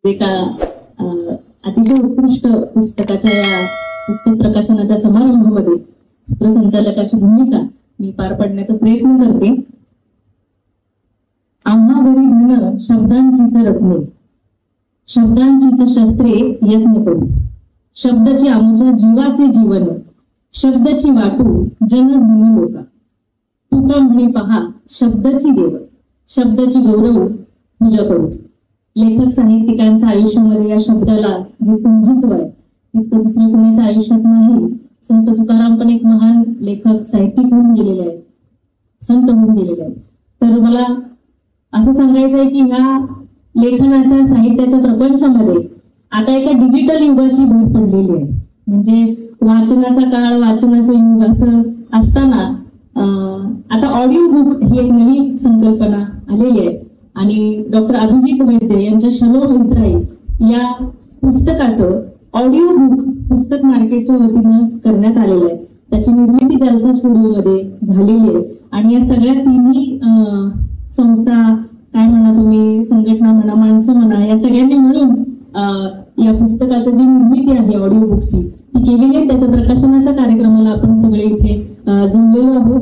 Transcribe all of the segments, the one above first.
एका अतिशय उत्कृष्ट पुस्तकाच्या या पुस्तक प्रकाशनाच्या समारंभामध्ये सूत्रसंचालकाची भूमिका मी पार पाडण्याचा प्रयत्न करते. आम्हा घरी धन शब्दांचीच रत्ने, शब्दांचीच शस्त्रे यत्न करू, शब्दाची आमच्या जीवाचे जीवन, शब्दाची वाटू जन धन लोका, तुका म्हणे पहा शब्दाची देव, शब्दाची गौरव पूजा करू. लेखक साहित्यिकांच्या आयुष्यामध्ये या शब्दाला जितकं महत्व आहे तितकं दुसऱ्या कोणाच्या आयुष्यात नाही. संत तुकाराम पण एक महान लेखक साहित्यिक होऊन गेलेले आहेत, संत होऊन गेलेले आहेत. तर मला असं सांगायचं आहे की ह्या लेखनाच्या साहित्याच्या प्रपंचामध्ये आता एका डिजिटल युगाची भर पडलेली आहे. म्हणजे वाचनाचा काळ, वाचनाचं युग असं असताना आता ऑडिओ बुक ही एक नवीन संकल्पना आलेली आहे आणि डॉक्टर अभिजित वैद्य यांच्या शलोम इस्राईल या पुस्तकाचं ऑडिओ बुक पुस्तक मार्केटच्या वतीनं करण्यात आलेलं आहे. त्याची निर्मिती जलसा स्टुडिओमध्ये झालेली आहे आणि या सगळ्या तिन्ही संस्था, काय म्हणा तुम्ही, संघटना म्हणा, माणसं म्हणा, या सगळ्यांनी मिळून या पुस्तकाची जी निर्मिती आहे ऑडिओ बुकची ती केलेली आहे. त्याच्या प्रकाशनाच्या कार्यक्रमाला आपण सगळे इथे जमलेलो आहोत.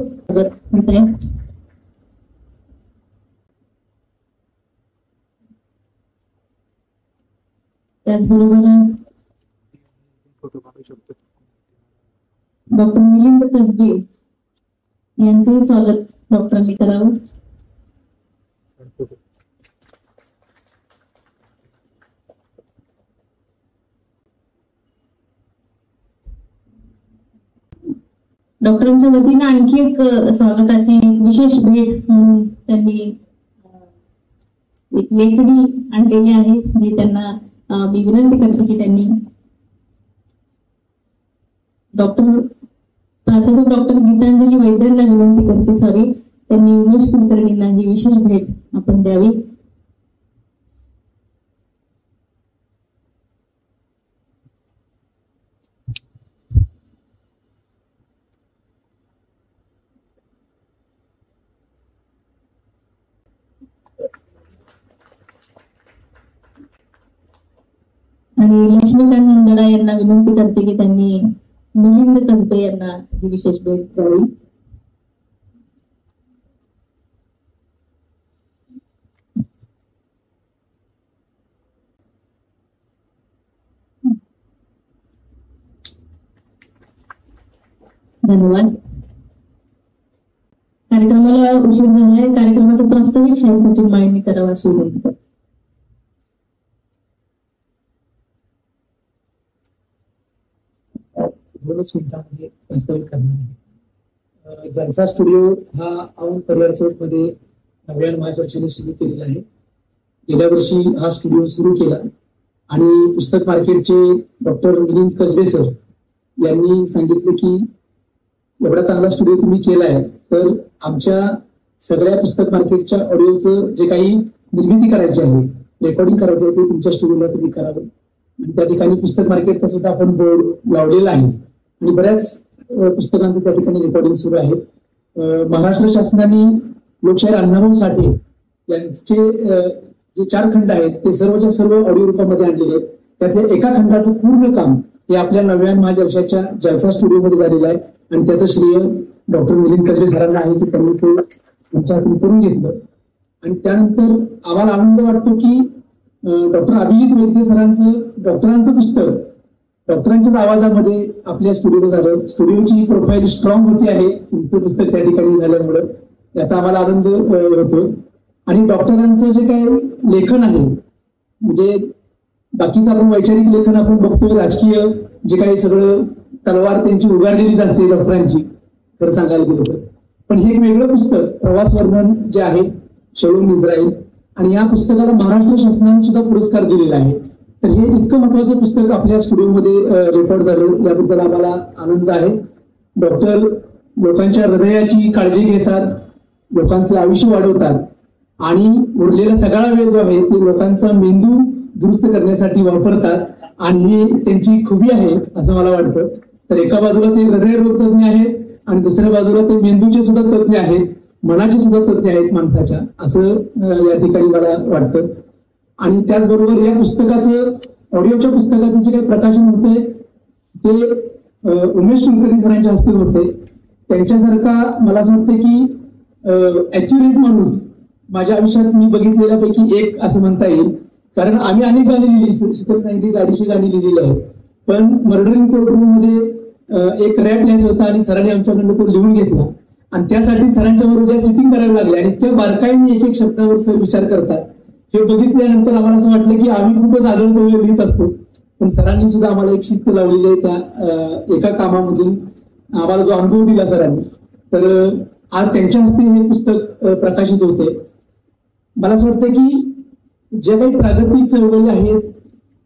त्याचबरोबर डॉक्टर मिलिंद कसबे यांचे स्वागत डॉक्टरांनी करावं. डॉक्टरांच्या वतीनं आणखी एक स्वागताची विशेष भेट म्हणून त्यांनी एक लेखणी आणलेली आहे जी त्यांना मी विनंती करते की त्यांनी प्राध्यापक डॉक्टर गीतांजली वैद्यांना विनंती करते त्यांनी उमेश कुलकर्णींना ही विशेष भेट आपण द्यावी. आणि लक्ष्मीकांत मुंदडा यांना विनंती करते की त्यांनी मिलिंद कसबे यांना ही विशेष भेट द्यावी. धन्यवाद. कार्यक्रमाला उशीर झालाय. कार्यक्रमाचा प्रास्ताविक शाही सचिन माळेंनी करावा अशी विनंती करते. मिनिटांमध्ये प्रस्तावित करणार आहे. जलसा स्टुडिओ हा औंध परिवार चौक मध्ये 9व्या महाचर्चेने सुरू केलेला आहे. गेल्या वर्षी हा स्टुडिओ सुरू केला आणि पुस्तक मार्केटचे डॉक्टर मिलिंद कसबे सर यांनी सांगितले की एवढा चांगला स्टुडिओ तुम्ही केलाय तर आमच्या सगळ्या पुस्तक मार्केटच्या ऑडिओचं जे काही निर्मिती करायची आहे, रेकॉर्डिंग करायचं आहे ते तुमच्या स्टुडिओला तुम्ही करावं. आणि त्या ठिकाणी पुस्तक मार्केटचा सुद्धा आपण बोर्ड लावलेला आहे आणि बऱ्याच पुस्तकांचं त्या ठिकाणी रेकॉर्डिंग सुरू आहे. महाराष्ट्र शासनाने लोकशाहीर अण्णाभाऊ साठे यांचे जे 4 खंड आहेत ते सर्वच्या सर्व ऑडिओ रूपामध्ये आणलेले आहेत. त्यातल्या एका खंडाचं पूर्ण काम हे आपल्या 9व्या महाजलशाच्या जलसा स्टुडिओमध्ये झालेलं आहे आणि त्याचं श्रेय डॉक्टर मिलिंद कसबे सरांना आहे की त्यांनी ते आमच्या हातून करून घेतलं. आणि त्यानंतर आम्हाला आनंद वाटतो की डॉक्टर अभिजित वैद्य सरांचं डॉक्टरांचं पुस्तक डॉक्टरांच्याच आवाजामध्ये आपल्या स्टुडिओ झालं. स्टुडिओची प्रोफाईल स्ट्रॉंग होती आहे तुमचं पुस्तक त्या ठिकाणी झाल्यामुळं, याचा आम्हाला आनंद होतो. आणि डॉक्टरांचं जे काही लेखन आहे, म्हणजे बाकीचं आपण वैचारिक लेखन आपण बघतोय, राजकीय जे काही सगळं तलवार त्यांची उगारलेलीच असते डॉक्टरांची खरं सांगायला गेलं तर, पण हे एक वेगळं पुस्तक प्रवास वर्णन जे आहे शलोम इस्राईल, आणि या पुस्तकाला महाराष्ट्र शासनाने सुद्धा पुरस्कार दिलेला आहे. तर हे इतकं महत्वाचं पुस्तक आपल्या स्टुडिओमध्ये रेकॉर्ड झालं याबद्दल आम्हाला आनंद आहे. डॉक्टर लोकांच्या हृदयाची काळजी घेतात, लोकांचं आयुष्य वाढवतात आणि उरलेला सगळा वेळ जो आहे ते लोकांचा मेंदू दुरुस्त करण्यासाठी वापरतात आणि ही त्यांची खूबी आहे असं मला वाटतं. तर एका बाजूला ते हृदयरोग तज्ञ आहेत आणि दुसऱ्या बाजूला ते मेंदूचे सुद्धा तज्ञ आहेत, मनाचे सुद्धा तज्ञ आहेत माणसाच्या, असं या ठिकाणी मला वाटतं. आणि त्याचबरोबर या पुस्तकाचं ऑडिओच्या पुस्तकाचं जे काही प्रकाशन होते ते उमेश कुलकर्णी सरांच्या हस्ते होते. त्यांच्यासारखा मला असं वाटतं की ऍक्युरेट माणूस माझ्या आयुष्यात मी बघितलेल्यापैकी एक असं म्हणता येईल. कारण आम्ही अनेक गाणी लिहिली, शीतल सांगितली गाडीची गाणी लिहिलेली आहे, पण मर्डर इन कोर्टरूम मध्ये एक रॅप लिहायचा होता आणि सरांनी आमच्याकडनं तो लिहून घेतला आणि त्यासाठी सरांच्या बरोबर ज्या सिटिंग करायला लागल्या आणि त्या बारकाईने एक एक शब्दावर सर विचार करतात हे बघितल्यानंतर आम्हाला असं वाटलं की आम्ही खूपच आदळ लिहित असतो, पण सरांनी सुद्धा आम्हाला एक शिस्त लावलेली आहे त्या एका कामामधून आम्हाला जो अनुभव दिला सरांनी. तर आज त्यांच्या हस्ते हे पुस्तक प्रकाशित होते. मला असं वाटतं की जे काही प्रागतिक चळवळी आहेत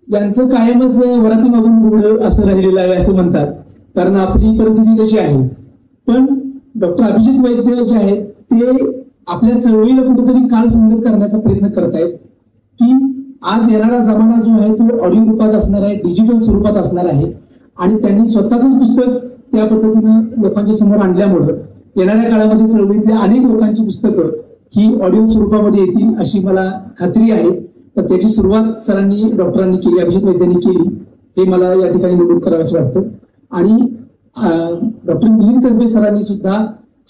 यांचं कायमच वराती मागून उघड असं राहिलेलं आहे असं म्हणतात, कारण आपली परिस्थिती तशी आहे. पण डॉक्टर अभिजित वैद्य जे आहेत ते आपल्या चळवळीला कुठेतरी काळ संगत करण्याचा प्रयत्न करतायत की आज येणारा जमाना जो आहे तो ऑडिओ रूपात असणार आहे, डिजिटल स्वरूपात असणार आहे आणि त्यांनी स्वतःच पुस्तक त्या पद्धतीनं लोकांच्या समोर आणल्यामुळं येणाऱ्या काळामध्ये चळवळीतल्या अनेक लोकांची पुस्तकं ही ऑडिओ स्वरूपामध्ये येतील अशी मला खात्री आहे. तर त्याची सुरुवात सरांनी डॉक्टरांनी केली, अभिजित वैद्यांनी केली, हे मला या ठिकाणी नमूद करावंसं वाटतं. आणि डॉक्टर मिलिंद कसबे सरांनी सुद्धा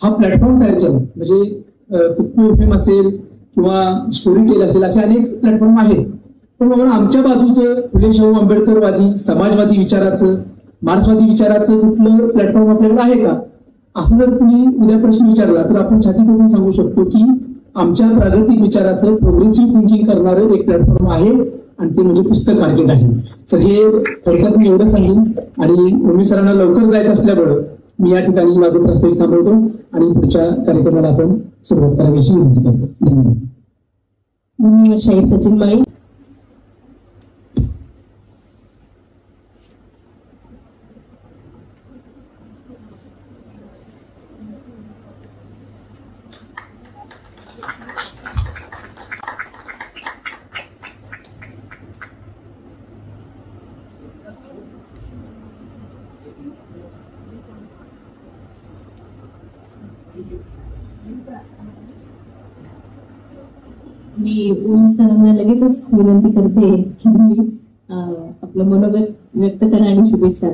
हा प्लॅटफॉर्म तयार केला. म्हणजे कुक्कू एफएम असेल किंवा स्टोरी टेल असेल असे अनेक प्लॅटफॉर्म आहेत, पण बाबा आमच्या बाजूचं फुले शाहू आंबेडकरवादी समाजवादी विचाराचं मार्क्सवादी विचाराचं कुठलं प्लॅटफॉर्म आपल्याकडे आहे का असं जर तुम्ही उद्या प्रश्न विचारला तर आपण छाती ठोकून सांगू शकतो की आमच्या प्रागतिक विचाराचं प्रोग्रेसिव्ह थिंकिंग करणारं एक प्लॅटफॉर्म आहे आणि ते म्हणजे पुस्तक मार्केट आहे. तर हे थोडक्यात मी एवढं सांगेन आणि उमेश सरांना लवकर जायचं असल्यामुळं मी या ठिकाणी माझं प्रस्तावित थांबवतो आणि पुढच्या कार्यक्रमाला आपण सुरुवात करायची विनंती करतो. धन्यवाद. धन्यवाद शाहीर सचिन माळी. मी उमेश सरांना लगेचच विनंती करते की मी आपलं मनोगत व्यक्त करा आणि शुभेच्छा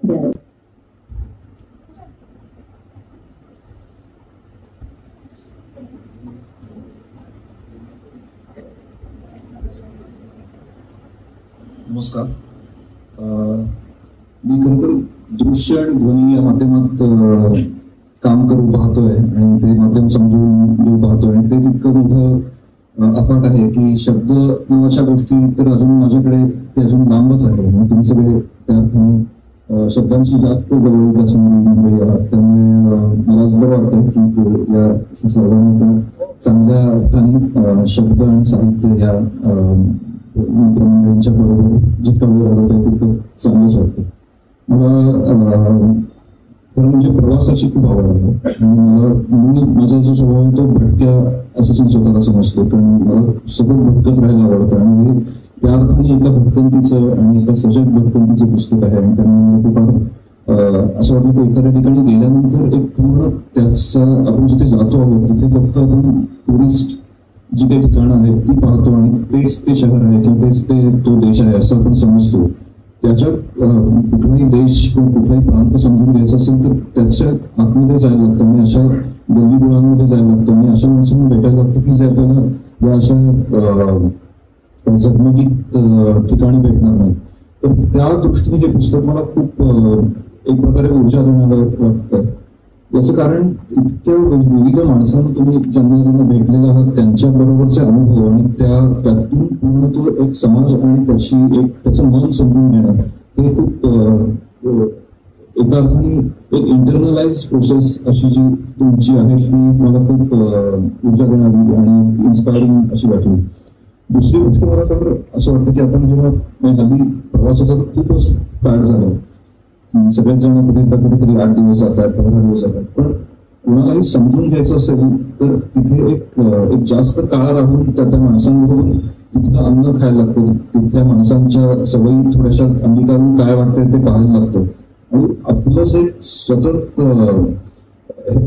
द्याव्या. नमस्कार. मी खरोखर दृश्य आणि ध्वनी या माध्यमात काम करू पाहतोय आणि ते माध्यम समजून घेऊ पाहतोय आणि तेच इतकं मोठं अफाट आहे की शब्द नावाच्या गोष्टी तर अजून माझ्याकडे ते अजून लांबच आहे. तुम्ही सगळे त्या अर्थाने शब्दांची जास्त जवळीक असणारी आहात, त्यामुळे मला बरं वाटतं की या सर्वांना चांगल्या अर्थाने शब्द आणि साहित्य या मित्रमंडळींच्या बरोबर जितकं वेळ घालवत आहे तितकं चांगलंच वाटतं. मला खरं म्हणजे प्रवासाची खूप आवड आहे. मला माझा जो स्वभाव आहे तो भटक्या असं मी स्वतःला समजतो, कारण मला सतत भटकत राहायला आवडतं आणि त्या अर्थाने एका भटकंतीचं आणि एका सजग भटकंतीचं पुस्तक आहे आणि त्यामुळे ते फार असं वाटतं की एखाद्या ठिकाणी गेल्यानंतर एक पूर्ण त्याचा आपण जिथे जातो आहोत तिथे फक्त आपण टुरिस्ट जी काही ठिकाणं आहेत ती पाहतो आणि तेच ते शहर आहे किंवा तेच ते तो देश आहे असं आपण समजतो. त्याच्यात कुठलाही देश किंवा कुठलाही प्रांत समजून घ्यायचा असेल तर त्याच्या आतमध्ये जायला लागतं आणि अशा गल्लीबुळांमध्ये जायला लागतं आणि अशा माणसांना भेटायला लागतं की जे आपल्याला या अशा झगमगीत ठिकाणी भेटणार नाही. तर त्या दृष्टीने हे पुस्तक मला खूप एक प्रकारे ऊर्जा देणारं वाटतं. याचं कारण इतक्या विविध माणसांना तुम्ही ज्यांना भेटलेले आहात त्यांच्या बरोबरचे अनुभव आणि त्यातून पूर्ण तो एक समाज आणि त्याचं मन समजून घेणं हे खूप एका अर्थाने एक इंटरनलाइज प्रोसेस अशी जी तुमची आहे ती मला खूप ऊर्जा देणारी आणि इन्स्पायरिंग अशी वाटली. दुसरी गोष्ट मला तर असं वाटतं की आपण जेव्हा हल्ली प्रवासाचा तर खूपच फॅड झाला, सगळ्याच जण कुठेतरी 8 दिवस जातात 15 दिवस जातात, पण कुणालाही समजून घ्यायचं असेल तर तिथे एक जास्त काळ राहून त्या माणसांबरोबर तिथलं अन्न खायला लागतं, तिथल्या माणसांच्या सवयी थोड्याशा अंगीकारून काय वाटतंय ते पाहायला लागतं आणि आपलं जे सतत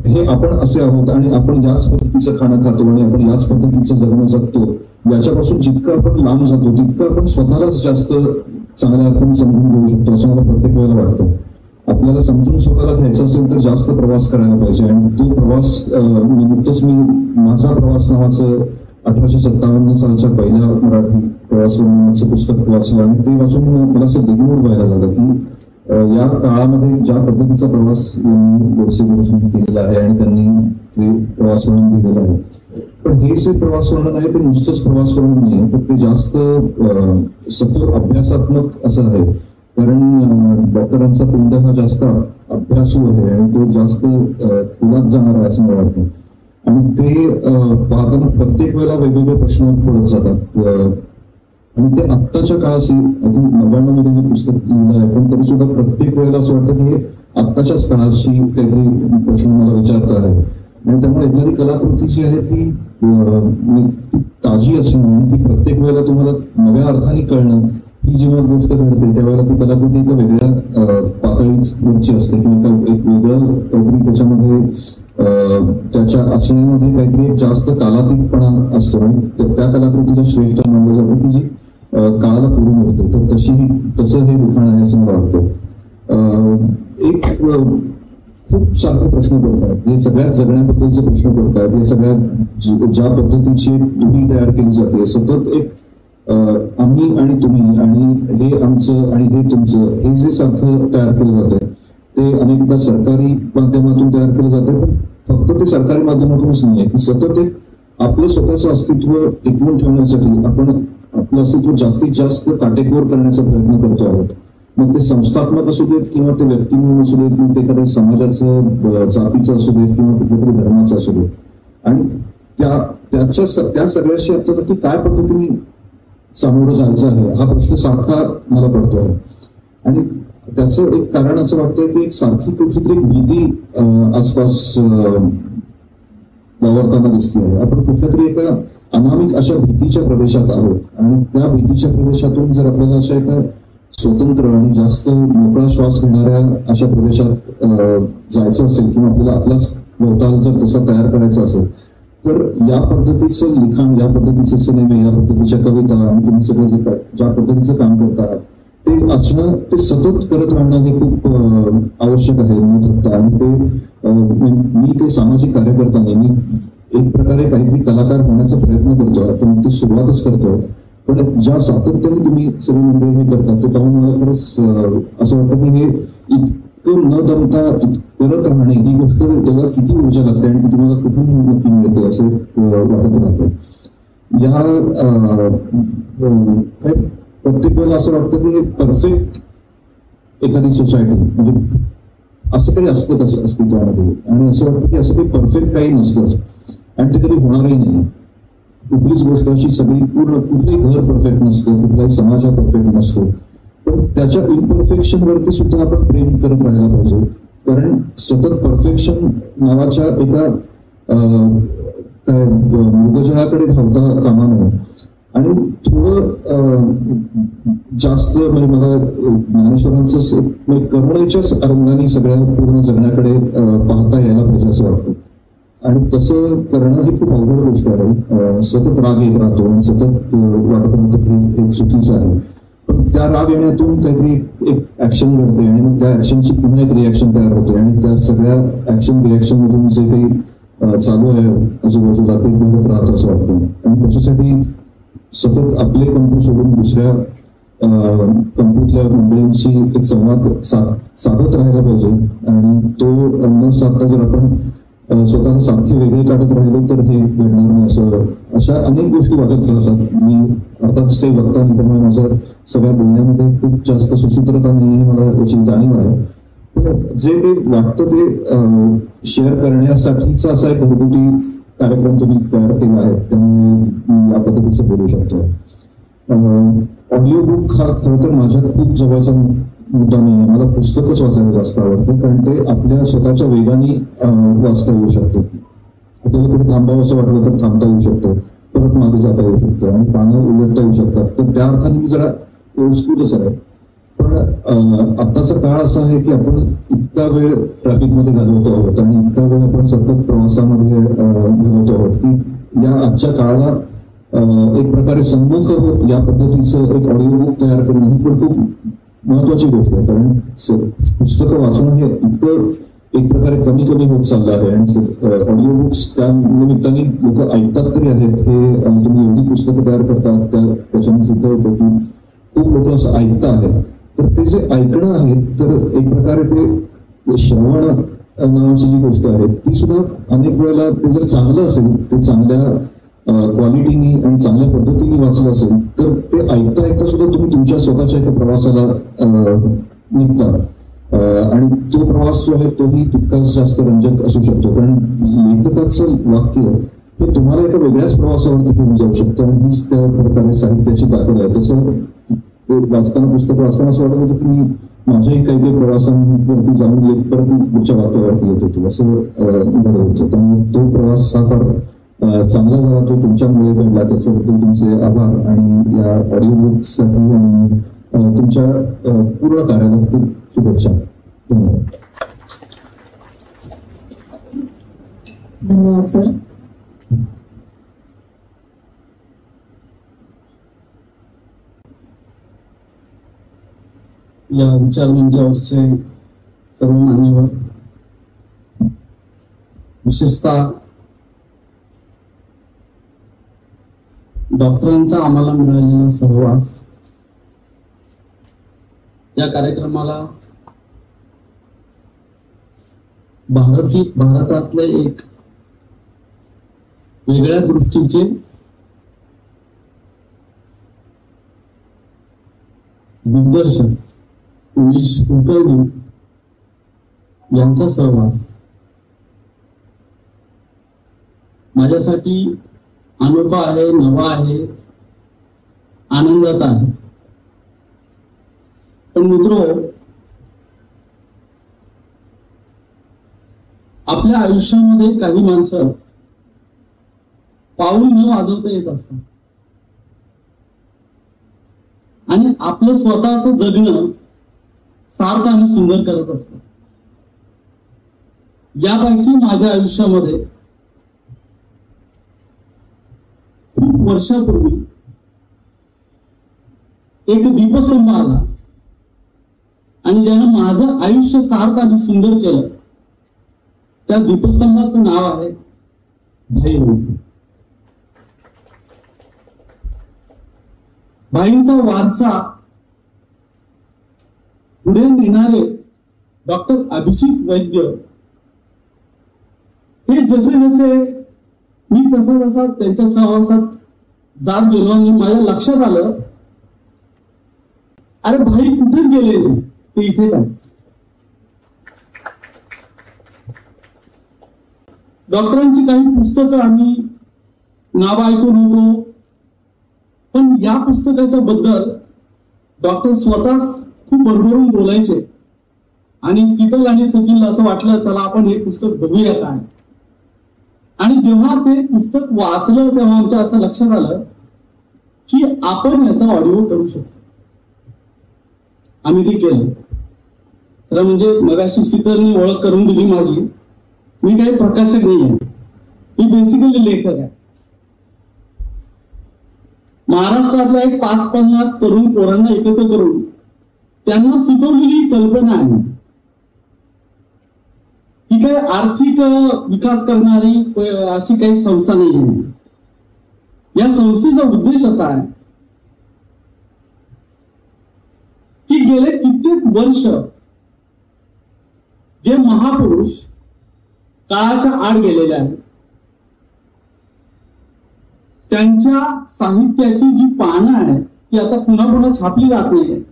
हे आपण असे आहोत आणि आपण याच पद्धतीचं खाणं खातो आणि आपण याच पद्धतीचं जगणं जगतो याच्यापासून जितकं आपण लांब जातो तितकं आपण स्वतःलाच जास्त चांगल्या अर्थाने समजून घेऊ शकतो असं मला प्रत्येक वेळेला वाटतं. आपल्याला समजून स्वतःला घ्यायचा असेल तर जास्त प्रवास करायला पाहिजे. आणि तो प्रवास नुकतंच मी माझा प्रवास नावाचं 1857 सालच्या पहिल्या मराठी प्रवास वर्णनाचं पुस्तक वाचलं आणि ते वाचून मला असं दिग्मूढ व्हायला झालं की या काळामध्ये ज्या पद्धतीचा प्रवास यांनी गोडसे गुरुजींनी केलेला आहे आणि त्यांनी ते प्रवास वर्णन दिलेलं आहे. पण हे जे प्रवास वर्णन आहे ते नुसतंच प्रवास वर्णन नाही, तर ते जास्त सखोल अभ्यासात्मक असं आहे. कारण डॉक्टरांचा पिंड हा जास्त अभ्यासू आहे आणि तो जास्त खोलात जाणार आहे असं मला वाटतं. आणि ते पाहताना प्रत्येक वेळेला वेगवेगळे प्रश्न पडत जातात. आणि ते आत्ताच्या काळाशी 99 मध्ये जे पुस्तक लिहिलं आहे पण तरी सुद्धा प्रत्येक वेळेला असं वाटतं की हे आत्ताच्याच काळाशी काहीतरी प्रश्न मला विचारता आहे. आणि त्यामुळे एखादी कलाकृती जी आहे ती ताजी असणं आणि ती प्रत्येक वेळेला तुम्हाला नव्या अर्थाने कळणं, ही जेव्हा गोष्ट घडते त्यावेळेला ती कलाकृती एका वेगळ्या पातळीवरची असते किंवा एक वेगळं काहीतरी त्याच्यामध्ये त्याच्या असण्यामध्ये काहीतरी जास्त कालातीतपणा असतो आणि त्या कलाकृतीला श्रेष्ठ मानलं जातं की जी काळाला पुरून उठते. तर तसं हे लिखाण आहे असं मला वाटतं. एक खूप सारखे प्रश्न पडतात, हे सगळ्यात जगण्याबद्दलचे प्रश्न पडतात, हे सगळ्यात ज्या पद्धतीची रूढी तयार केली जाते, सतत एक आम्ही आणि तुम्ही आणि हे आमचं आणि हे तुमचं हे जे सारखं तयार केलं जातं ते अनेकदा सरकारी माध्यमातून तयार केलं जातं. पण फक्त ते सरकारी माध्यमातूनच नाही आहे की सतत एक आपलं स्वतःचं अस्तित्व टिकवून ठेवण्यासाठी आपण आपलं अस्तित्व जास्तीत जास्त काटेकोर करण्याचा प्रयत्न करतो आहोत. मग ते संस्थात्मक असू देत किंवा ते व्यक्ती म्हणून असू देत किंवा ते एखाद्या समाजाचं जातीचं असू देत किंवा कुठल्या तरी धर्माचं असू देत. आणि त्या सगळ्याशी आता की काय पद्धतीने सामोरं जायचं आहे हा प्रश्न सारखा मला पडतो आहे. आणि त्याचं एक कारण असं वाटतंय की एक सारखी कुठली तरी भीती आसपास वावरताना दिसते आहे. आपण कुठल्या तरी एका अनामिक अशा भीतीच्या प्रदेशात आहोत आणि त्या भीतीच्या प्रदेशातून जर आपल्याला अशा एका स्वतंत्र आणि जास्त मोकळा श्वास घेणाऱ्या अशा प्रदेशात जायचं असेल किंवा आपल्याला आपलाच भोवताल जर तसा तयार करायचा असेल तर या पद्धतीचं लिखाण, या पद्धतीचे सिनेमे, या पद्धतीच्या कविता आणि तुम्ही सगळं ज्या पद्धतीचं काम करता ते असणं, ते सतत करत राहणं हे खूप आवश्यक आहे न थकता. आणि ते मी ते सामाजिक कार्यकर्ता नाही, मी एक प्रकारे काहीतरी कलाकार होण्याचा प्रयत्न करतोय, आपण ती सुरुवातच करतोय. पण ज्या सातत्याने तुम्ही सगळी मंडळी हे करतात ते पाहून मला खरंच असं वाटतं की हे इतकं न दमता करत राहणे ही गोष्ट त्याला किती ऊर्जा लागते आणि ती तुम्हाला कुठून नक्की मिळते असं वाटत राहतं. या प्रत्येक वेळेला असं वाटतं की हे परफेक्ट एखादी सोसायटी म्हणजे असं काही असतं तसं अस्तित्वामध्ये आणि असं वाटतं की असं काही परफेक्ट काही नसतं आणि ते कधी होणारही नाही. कुठलीच गोष्ट अशी सगळी पूर्ण, कुठलंही घर परफेक्ट नसतं, कुठलाही समाज हा परफेक्ट नसतो. पण त्याच्या इम्परफेक्शन वरती सुद्धा आपण प्रेम करत राहायला पाहिजे. कारण सतत परफेक्शन नावाच्या एका मृगजळाकडे धावता कामा नये. आणि थोडं जास्त म्हणजे मला ज्ञानेश्वरांचं करुणेच्याच रंगाने सगळ्या पूर्ण जगण्याकडे पाहता यायला पाहिजे असं वाटतं. आणि तसं करणं ही खूप अवघड गोष्ट आहे. सतत राग येत राहतो आणि सतत वाटत राहतं की हे चुकीचं आहे. पण त्या राग येण्यातून काहीतरी एक ऍक्शन घडते आणि मग त्या ऍक्शनची पुन्हा एक रिॲक्शन तयार होते आणि त्या सगळ्या ऍक्शन रिॲक्शन मधून जे काही चालू आहे आजूबाजूला ते घडत राहतं असं वाटतं. आणि त्याच्यासाठी सतत आपले कंपू सोडून दुसऱ्या कंपनीतल्या मंडळींशी एक संवाद साधत राहायला पाहिजे. आणि तो न साधता जर आपण स्वतः सारखे वेगळे काढत राहिलो तर हे घडणार नाही. अशा अनेक गोष्टी वाटत राहतात. मी अर्थात ते बघता नाही त्यामुळे माझ्या सगळ्या बोलण्यामध्ये खूप जास्त सुसूत्रता नाही हे मला याची जाणीव आहे. पण जे ते वाटतं ते शेअर करण्यासाठीचा असा एक घरगुती कार्यक्रम तुम्ही तयार केला आहे त्यामुळे मी या पद्धतीचं बोलू शकतो. ऑडिओ बुक हा खरं तर माझ्या खूप जवळचा मुद्दा नाही आहे. मला पुस्तकच वाचायला जास्त आवडतं कारण ते आपल्या स्वतःच्या वेगाने वाचता येऊ शकतं. आपल्याला कुठे थांबावं असं वाटलं तर थांबता येऊ शकतं, परत मागे जाता येऊ शकतं आणि पानं उलटता येऊ शकतात. तर त्या अर्थाने जरा ओल्डस्कूलच आहे. पण आत्ताचा काळ असा आहे की आपण इतका वेळ ट्रॅफिकमध्ये घालवतो आहोत आणि इतका वेळ आपण सतत प्रवासामध्ये घालवतो आहोत की या आजच्या काळाला एक प्रकारे सम्मुख होत या पद्धतीचं एक ऑडिओ बुक तयार करणं ही पण खूप महत्वाची गोष्ट आहे. कारण पुस्तकं वाचणं हे इतकं एक प्रकारे कमी होत चाललं आहे आणि ऑडिओ बुक्स त्या निमित्ताने लोक ऐकतात तरी आहेत. हे तुम्ही एवढी पुस्तकं तयार करतात त्याच्याने सिद्ध होतं की खूप लोक असं ऐकत आहेत. तर ते जे ऐकणं आहे तर एक प्रकारे ते श्रवण नावाची जी गोष्ट आहे ती सुद्धा अनेक वेळेला ते जर चांगलं असेल, ते चांगल्या क्वालिटीनी आणि चांगल्या पद्धतीने वाचलं असेल तर ते ऐकता ऐकता सुद्धा तुम्ही तुमच्या स्वतःच्या एका प्रवासाला निघता आणि तो प्रवास जो आहे तोही तितकाच जास्त रंजक असू शकतो. कारण लेखकाचं वाक्य हे तुम्हाला एका वेगळ्याच प्रवासावरती घेऊन जाऊ शकतं आणि हीच त्या प्रकारे साहित्याची ताकद आहे. तसं वाचताना पुस्तक वाचताना असं वाटत होतं की मी माझ्याही काही प्रवासांवरती जाऊन येत परत पुढच्या वाक्यावरती येत होतो असं घडत होतं. त्यामुळे तो प्रवास हा फार चांगला झाला, तो तुमच्यामुळे घडला. त्याच्याबद्दल तुमचे आभार आणि या ऑडिओ बुकसाठी आणि तुमच्या पूर्ण कार्याला खूप शुभेच्छा. धन्यवाद. धन्यवाद सर. या विचार मंचावरचे सर्व मान्यवर, विशेषतः डॉक्टरांचा आम्हाला मिळालेला सहवास, या कार्यक्रमाला भारतातले एक वेगळ्या दृष्टीचे दिग्दर्शक उमेश कुलकर्णी यांचा सहवास माझ्यासाठी अनोखा आहे, नवा आहे, आनंदाचा आहे. पण मित्रो, आपल्या आयुष्यामध्ये काही माणसं पाऊल न वाजवता येत असतात आणि आपलं स्वतःचं जगणं सार्थ आणि सुंदर करत असतात. यापैकी माझ्या आयुष्यामध्ये खूप वर्षापूर्वी एक दीपस्तंभ आला आणि ज्यानं माझं आयुष्य सार्थ आणि सुंदर केलं. त्या दीपस्तंभाचं नाव आहे भाई. भाईंचा वारसा पुढे नेणारे डॉक्टर अभिजित वैद्य हे जसे जसे मी तसा तसा त्यांच्या सहवासात जात गेलो आणि माझ्या लक्षात आलं, अरे भाई कुठेच गेले नाही, ते इथेच आहे. डॉक्टरांची काही पुस्तकं आम्ही नाव ऐकून होतो, पण या पुस्तकाच्या बद्दल डॉक्टर स्वतःच खूप भरभरून बोलायचे आणि शीतल आणि सचिनला असं वाटलं चला आपण हे पुस्तक बघूया काय. आणि जेव्हा ते पुस्तक वाचलं तेव्हा आमच्या असं लक्षात आलं की आपण याचा ऑडिओ करू शकतो. आम्ही ते केलं. तर म्हणजे मगाशी शीतलनी ओळख करून दिली माझी. मी काही प्रकाशक नाही आहे, मी बेसिकली लेखक आहे. महाराष्ट्रातल्या एक 5-50 तरुण पोरांना एकत्र करून त्यांना सुचवलेली कल्पना आहे. ही काही आर्थिक विकास करणारी अशी काही संस्था नाही आहे. या संस्थेचा उद्देश असा आहे की गेले कित्येक वर्ष जे महापुरुष काळाच्या आड गेलेले आहेत त्यांच्या साहित्याची जी पानं आहेत ती आता पुन्हा पुन्हा छापली जात नाही.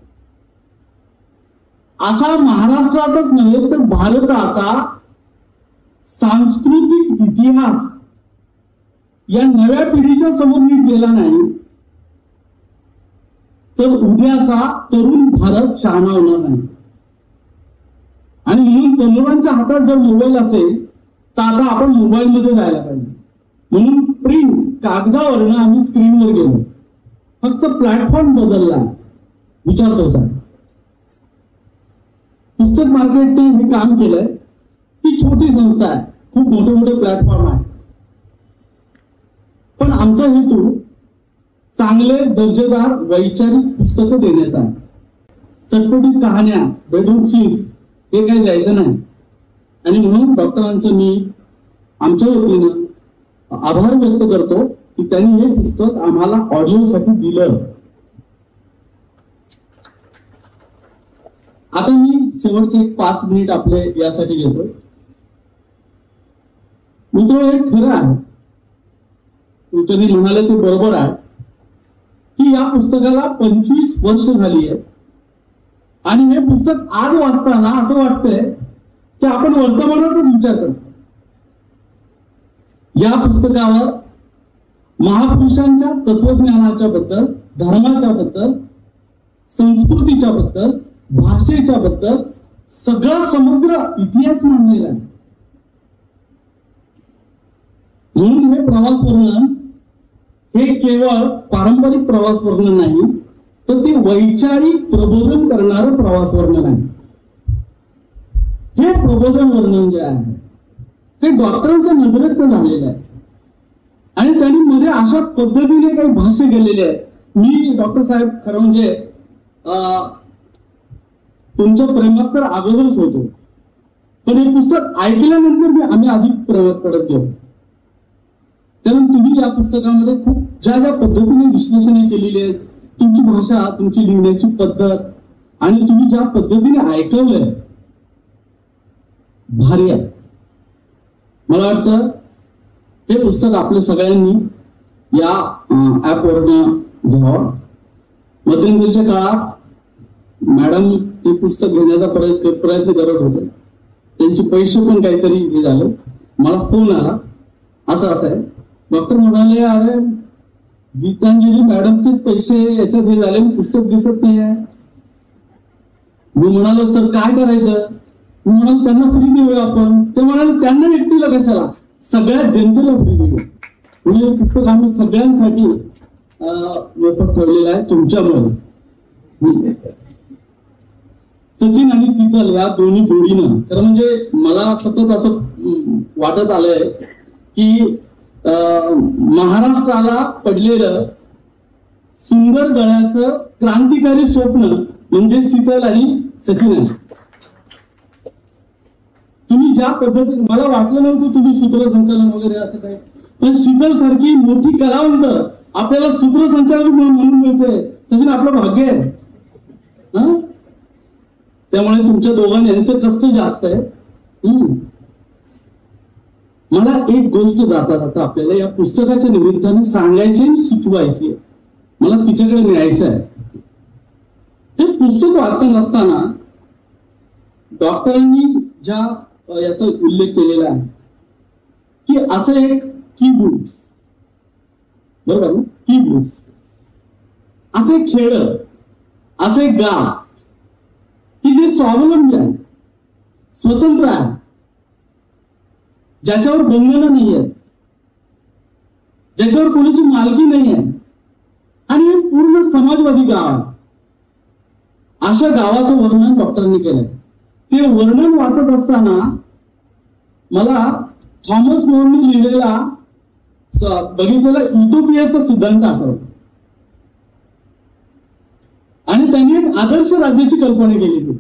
असा महाराष्ट्राचाच नव्हे तर भारताचा सांस्कृतिक इतिहास या नव्या पिढीच्या समोर नीट गेला नाही तर उद्याचा तरुण भारत शहाणा होणार नाही. आणि म्हणून तरुणांच्या हातात जर मोबाईल असेल तर आता आपण मोबाईल मध्ये जायला पाहिजे. म्हणून प्रिंट कागदावरनं आम्ही स्क्रीनवर गेलो, फक्त प्लॅटफॉर्म बदलला. विचारतो सर, पुस्तक मार्केटने हे काम केलंय. ती छोटी संस्था आहे, खूप मोठे मोठे प्लॅटफॉर्म आहे. पण आमचा हेतू चांगले दर्जेदार वैचारिक पुस्तकं देण्याचा आहे. चटपटीत कहाण्या, बेडरूम सीन्स हे काही द्यायचं नाही. आणि म्हणून डॉक्टरांचं मी आमच्या वतीनं आभार व्यक्त करतो की त्यांनी हे पुस्तक आम्हाला ऑडिओसाठी दिलं. आता मी शेवटचे 5 मिनिट आपले यासाठी घेतो. मित्र, हे खरं आहे, तुम्ही म्हणाले ते बरोबर आहे की या पुस्तकाला 25 वर्ष झाली आहे. आणि हे पुस्तक आज वाचताना असं वाटतंय की आपण वर्तमानाचाच विचार करतो. या पुस्तकावर महापुरुषांच्या तत्वज्ञानाच्या बद्दल, धर्माच्या बद्दल, संस्कृतीच्या बद्दल, भाषेच्या बद्दल सगळा समग्र इतिहास मांडलेला आहे. म्हणून हे प्रवास वर्णन हे केवळ पारंपरिक प्रवास वर्णन नाही, तर ते वैचारिक प्रबोधन करणारं प्रवास वर्णन आहे. हे प्रबोधन वर्णन जे आहे ते डॉक्टरांच्या नजरेत झालेलं आहे. आणि त्यांनी मध्ये अशा पद्धतीने काही भाष्य केलेले आहे. मी डॉक्टर साहेब खरं म्हणजे तुमच्या प्रेमात तर अगोदरच होतो, पण हे पुस्तक ऐकल्यानंतर आम्ही अधिक प्रेमात पडत गेलो. कारण तुम्ही या पुस्तकामध्ये खूप ज्या पद्धतीने विश्लेषणे केलेली आहेत, तुमची भाषा, तुमची लिहिण्याची पद्धत आणि तुम्ही ज्या पद्धतीने ऐकवलंय भारी आहे. मला वाटतं हे पुस्तक आपल्या सगळ्यांनी या ऍपवरनं घ्यावं. मध्यंतरीच्या काळात मॅडम ते पुस्तक घेण्याचा प्रयत्न करत होते. त्यांचे पैसे पण काहीतरी हे झालं. मला फोन आला, असं आहे. डॉक्टर म्हणाले, अरे गीतांजली मॅडमचेच पैसे याच्यात हे झाले, पुस्तक दिसत नाही आहे. मी म्हणालो, सर काय करायचं? मी म्हणालो, त्यांना फ्री देऊया आपण. ते म्हणाले, त्यांना एकटीला कशाला, सगळ्या जनतेला फ्री देऊ. म्हणजे पुस्तक आम्ही सगळ्यांसाठी मोफत ठेवलेलं आहे तुमच्यामुळे. सचिन आणि शीतल या दोन्ही जोडीनं, तर म्हणजे मला सतत असं वाटत आलंय की महाराष्ट्राला पडलेलं सुंदर गळ्याचं क्रांतिकारी स्वप्न म्हणजे शीतल आणि सचिन आहे. तुम्ही ज्या पद्धतीने, मला वाटलं नव्हतं तुम्ही सूत्रसंचालन वगैरे असं काय, पण शीतल सारखी मोठी कलावंत आपल्याला सूत्रसंचालन म्हणून मिळते. सचिन आपलं भाग्य आहे. त्यामुळे तुमच्या दोघांनी यांचं कष्ट जास्त आहे. मला एक गोष्ट जाता जाता आपल्याला या पुस्तकाच्या निमित्ताने सांगायची आणि सुचवायची आहे. मला तिच्याकडे न्यायचं आहे. हे पुस्तक वाचत असताना डॉक्टरांनी ज्या याचा उल्लेख केलेला आहे की असं एक कीबुक्स, बरोबर ना, कीबुक्स, असे खेळ, असे गाव की जे स्वावलंबी आहे, स्वतंत्र आहे, ज्याच्यावर बंधनं नाही आहेत, ज्याच्यावर कोणाची मालकी नाही आहे, आणि हे पूर्ण समाजवादी गाव आहे. अशा गावाचं वर्णन डॉक्टरांनी केलंय. ते वर्णन वाचत असताना मला थॉमस मोरनी लिहिलेला बघितलेला युटोपियाचा सिद्धांत आठवला. आणि त्यांनी एक आदर्श राज्याची कल्पना केली होती.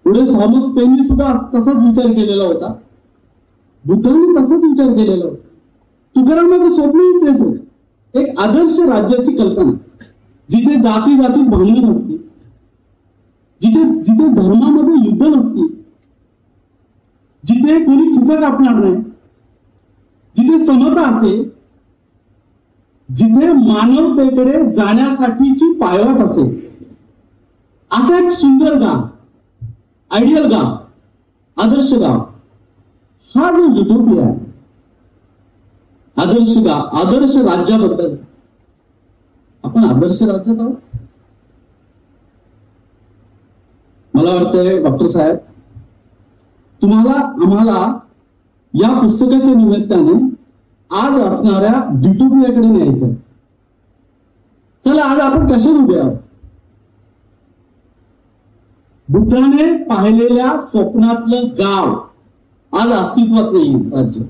पुढे थॉमस पेननी सुद्धा तसाच विचार केलेला होता. बुद्धांनी तसाच विचार केलेला होता. तुकारामाचं स्वप्नही तेच होतं, एक आदर्श राज्याची कल्पना, जिथे जाती जातीत भांडण नसते, जिथे जिथे धर्मामध्ये युद्ध नसते, जिथे कोणी खिसा कापणार नाही, जिथे समता असेल, जिथे मानवतेकडे जाण्यासाठीची पायवाट असेल, असा एक सुंदर गाव, आयडियल गाव, आदर्श गाव, हा जो युटोपिया आहे, आदर्श गाव, आदर्श राज्याबद्दल. आपण आदर्श राज्यात आहोत. मला वाटतंय डॉक्टर साहेब, तुम्हाला आम्हाला या पुस्तकाच्या निमित्ताने आज असणाऱ्या डिटोपियाकडे न्यायचं. चला, आज आपण कशाने उभे आहोत? बुद्धाने पाहिलेल्या स्वप्नातलं गाव आज अस्तित्वात नाही राज्य.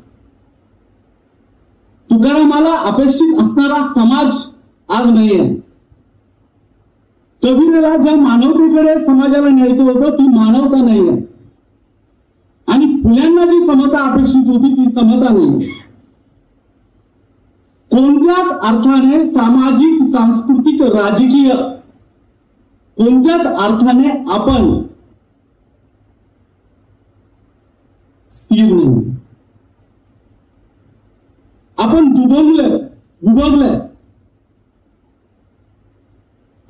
तुकारामाला अपेक्षित असणारा समाज आज नाही आहे. कबीरला ज्या मानवतेकडे समाजाला न्यायचं होतं ती मानवता नाही आहे. आणि फुल्यांना जी समता अपेक्षित होती ती समता नाही. कोणत्याच अर्थाने सामाजिक, सांस्कृतिक, राजकीय कोणत्याच अर्थाने आपण स्थिर नाही. आपण दुबगलोय.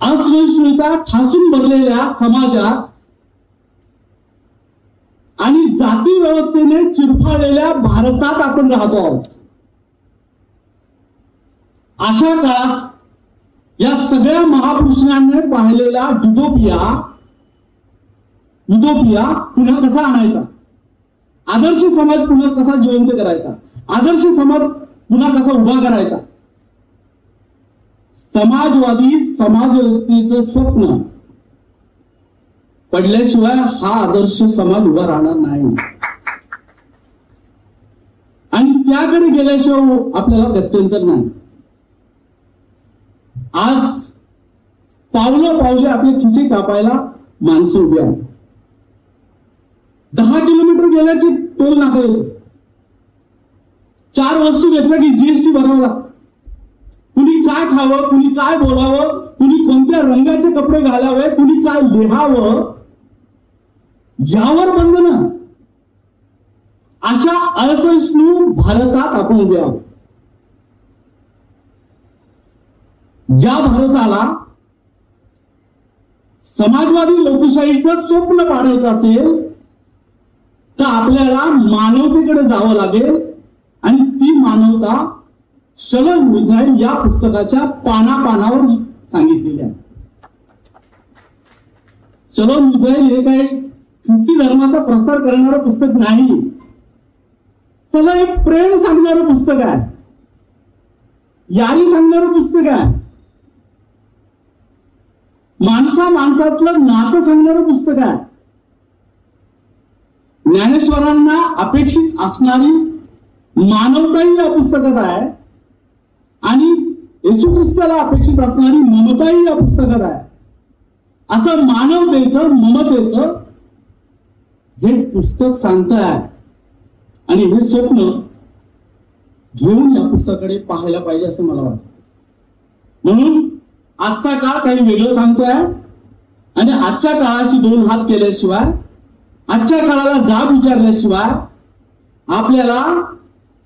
असहिष्णुता ठासून भरलेल्या समाजात आणि जाती व्यवस्थेने चिरफाळलेल्या भारतात आपण राहतो आहोत. अशा काळात या सगळ्या महापुरुषांनी पाहिलेला युटोपिया पुन्हा कसा आणायचा, आदर्श समाज पुन्हा कसा जिवंत करायचा, आदर्श समाज पुन्हा कसा उभा करायचा. समाजवादी समाजव्यवस्थेचं स्वप्न पडल्याशिवाय हा आदर्श समाज उभा राहणार नाही. आणि त्याकडे गेल्याशिवाय आपल्याला गत्यंतर नाही. आज पावले आपले खिसे कापायला माणसं उभी आहेत. 10 किलोमीटर गेल्या की टोल नाका येतो. 4 वस्तू घेतल्या की जीएसटी भरावा लागतो. कुणी काय खावं, कुणी काय बोलावं, कुणी कोणत्या रंगाचे कपडे घालावे, कुणी काय लिहावं यावर बंधन. अशा असहिष्णू भारतात आपण उभे आहोत. या भारताला समाजवादी लोकशाहीचं स्वप्न पाडायचं असेल तर आपल्याला मानवतेकडे जावं लागेल. आणि ती मानवता शलन मिझाईल या पुस्तकाच्या पानापानावर सांगितलेली आहे. शलन मिझाईल हे काही ख्रिस्ती धर्माचा प्रसार करणारं पुस्तक नाही. त्याला एक प्रेम सांगणारं पुस्तक आहे, यारी सांगणारं पुस्तक आहे, माणसातलं नातं सांगणारं पुस्तक आहे. ज्ञानेश्वरांना अपेक्षित असणारी मानवताही या पुस्तकात आहे आणि येशू ख्रिस्ताला अपेक्षित असणारी ममताही या पुस्तकात आहे. असं मानवतेचं, ममतेचं हे पुस्तक सांगत आहे. आणि हे स्वप्न घेऊन या पुस्तकाकडे पाहायला पाहिजे असं मला वाटतं. म्हणून आजचा काळ काही वेगळं सांगतोय आणि आजच्या काळाशी 2 हात केल्याशिवाय, आजच्या काळाला जाब विचारल्याशिवाय आपल्याला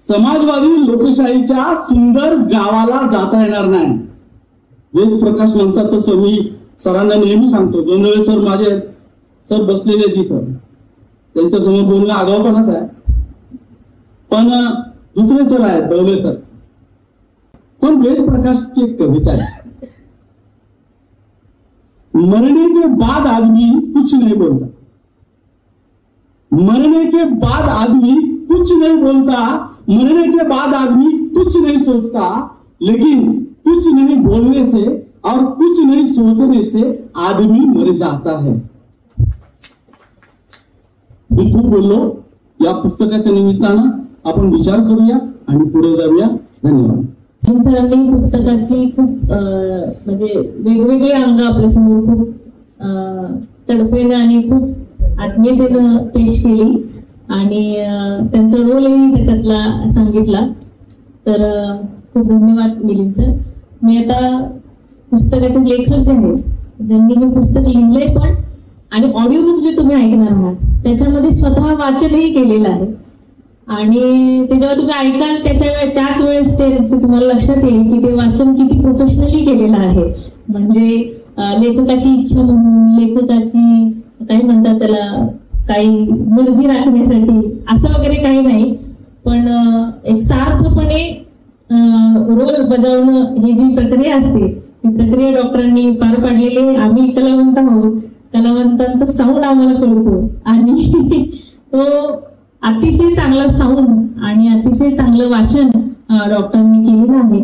समाजवादी लोकशाहीच्या सुंदर गावाला जाता येणार नाही. वेद प्रकाश म्हणतात तसं मी सरांना नेहमी सांगतो. दोन सर माझे सर बसलेले तिथं, त्यांच्या समोर बोलणं आगाऊपणाच आहे. पण दुसरे सर आहेत दौले सर. पण वेद प्रकाशची एक कविता आहे, मरने के बाद आदमी कुछ नहीं बोलता. मरने के बाद आदमी कुछ नहीं बोलता, मरने के बाद आदमी कुछ नहीं सोचता, लेकिन कुछ नहीं बोलने से और कुछ नहीं सोचने से आदमी मर जाता है. मी खूप बोललो. या पुस्तकाच्या निमित्तानं आपण विचार करूया आणि पुढे जाऊया. धन्यवाद. सरांनी पुस्तकाची खूप म्हणजे वेगवेगळी अंग आपल्या समोर खूप तडफेनं आणि खूप आत्मीयतेनं पेश केली आणि त्यांचा रोलही त्याच्यातला सांगितला. तर खूप धन्यवाद मिलिंद सर. मी आता पुस्तकाचे लेखक जे आहेत, ज्यांनी हे पुस्तक लिहिलंय पण आणि ऑडिओ बुक जे तुम्ही ऐकणार आहात त्याच्यामध्ये स्वतः वाचनही केलेलं आहे. आणि ते जेव्हा तुम्ही ऐकाल त्याच वेळेस ते तुम्हाला लक्षात येईल की ते वाचन किती प्रोफेशनली केलेलं आहे. म्हणजे लेखकाची इच्छा म्हणून, लेखकाची काही म्हणतात त्याला काही मर्जी राखण्यासाठी असं वगैरे काही नाही, पण एक सार्थपणे रोल बजावणं ही जी प्रक्रिया असते ती प्रक्रिया डॉक्टरांनी पार पाडलेली आहे. आम्ही कलावंत आहोत, कलावंतांचा साऊंड आम्हाला कळतो आणि तो अतिशय चांगला साऊंड आणि अतिशय चांगलं वाचन डॉक्टरांनी केलेलं आहे.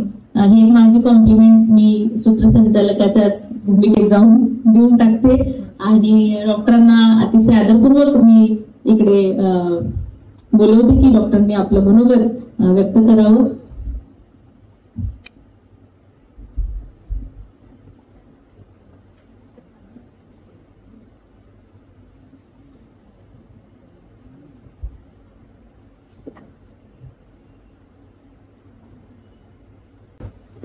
ही माझी कॉम्प्लिमेंट मी सूत्रसंचालकाच्याच भूमिकेत जाऊन देऊन टाकते आणि डॉक्टरांना अतिशय आदरपूर्वक मी इकडे बोलवते की डॉक्टरांनी आपलं मनोगत व्यक्त करावं.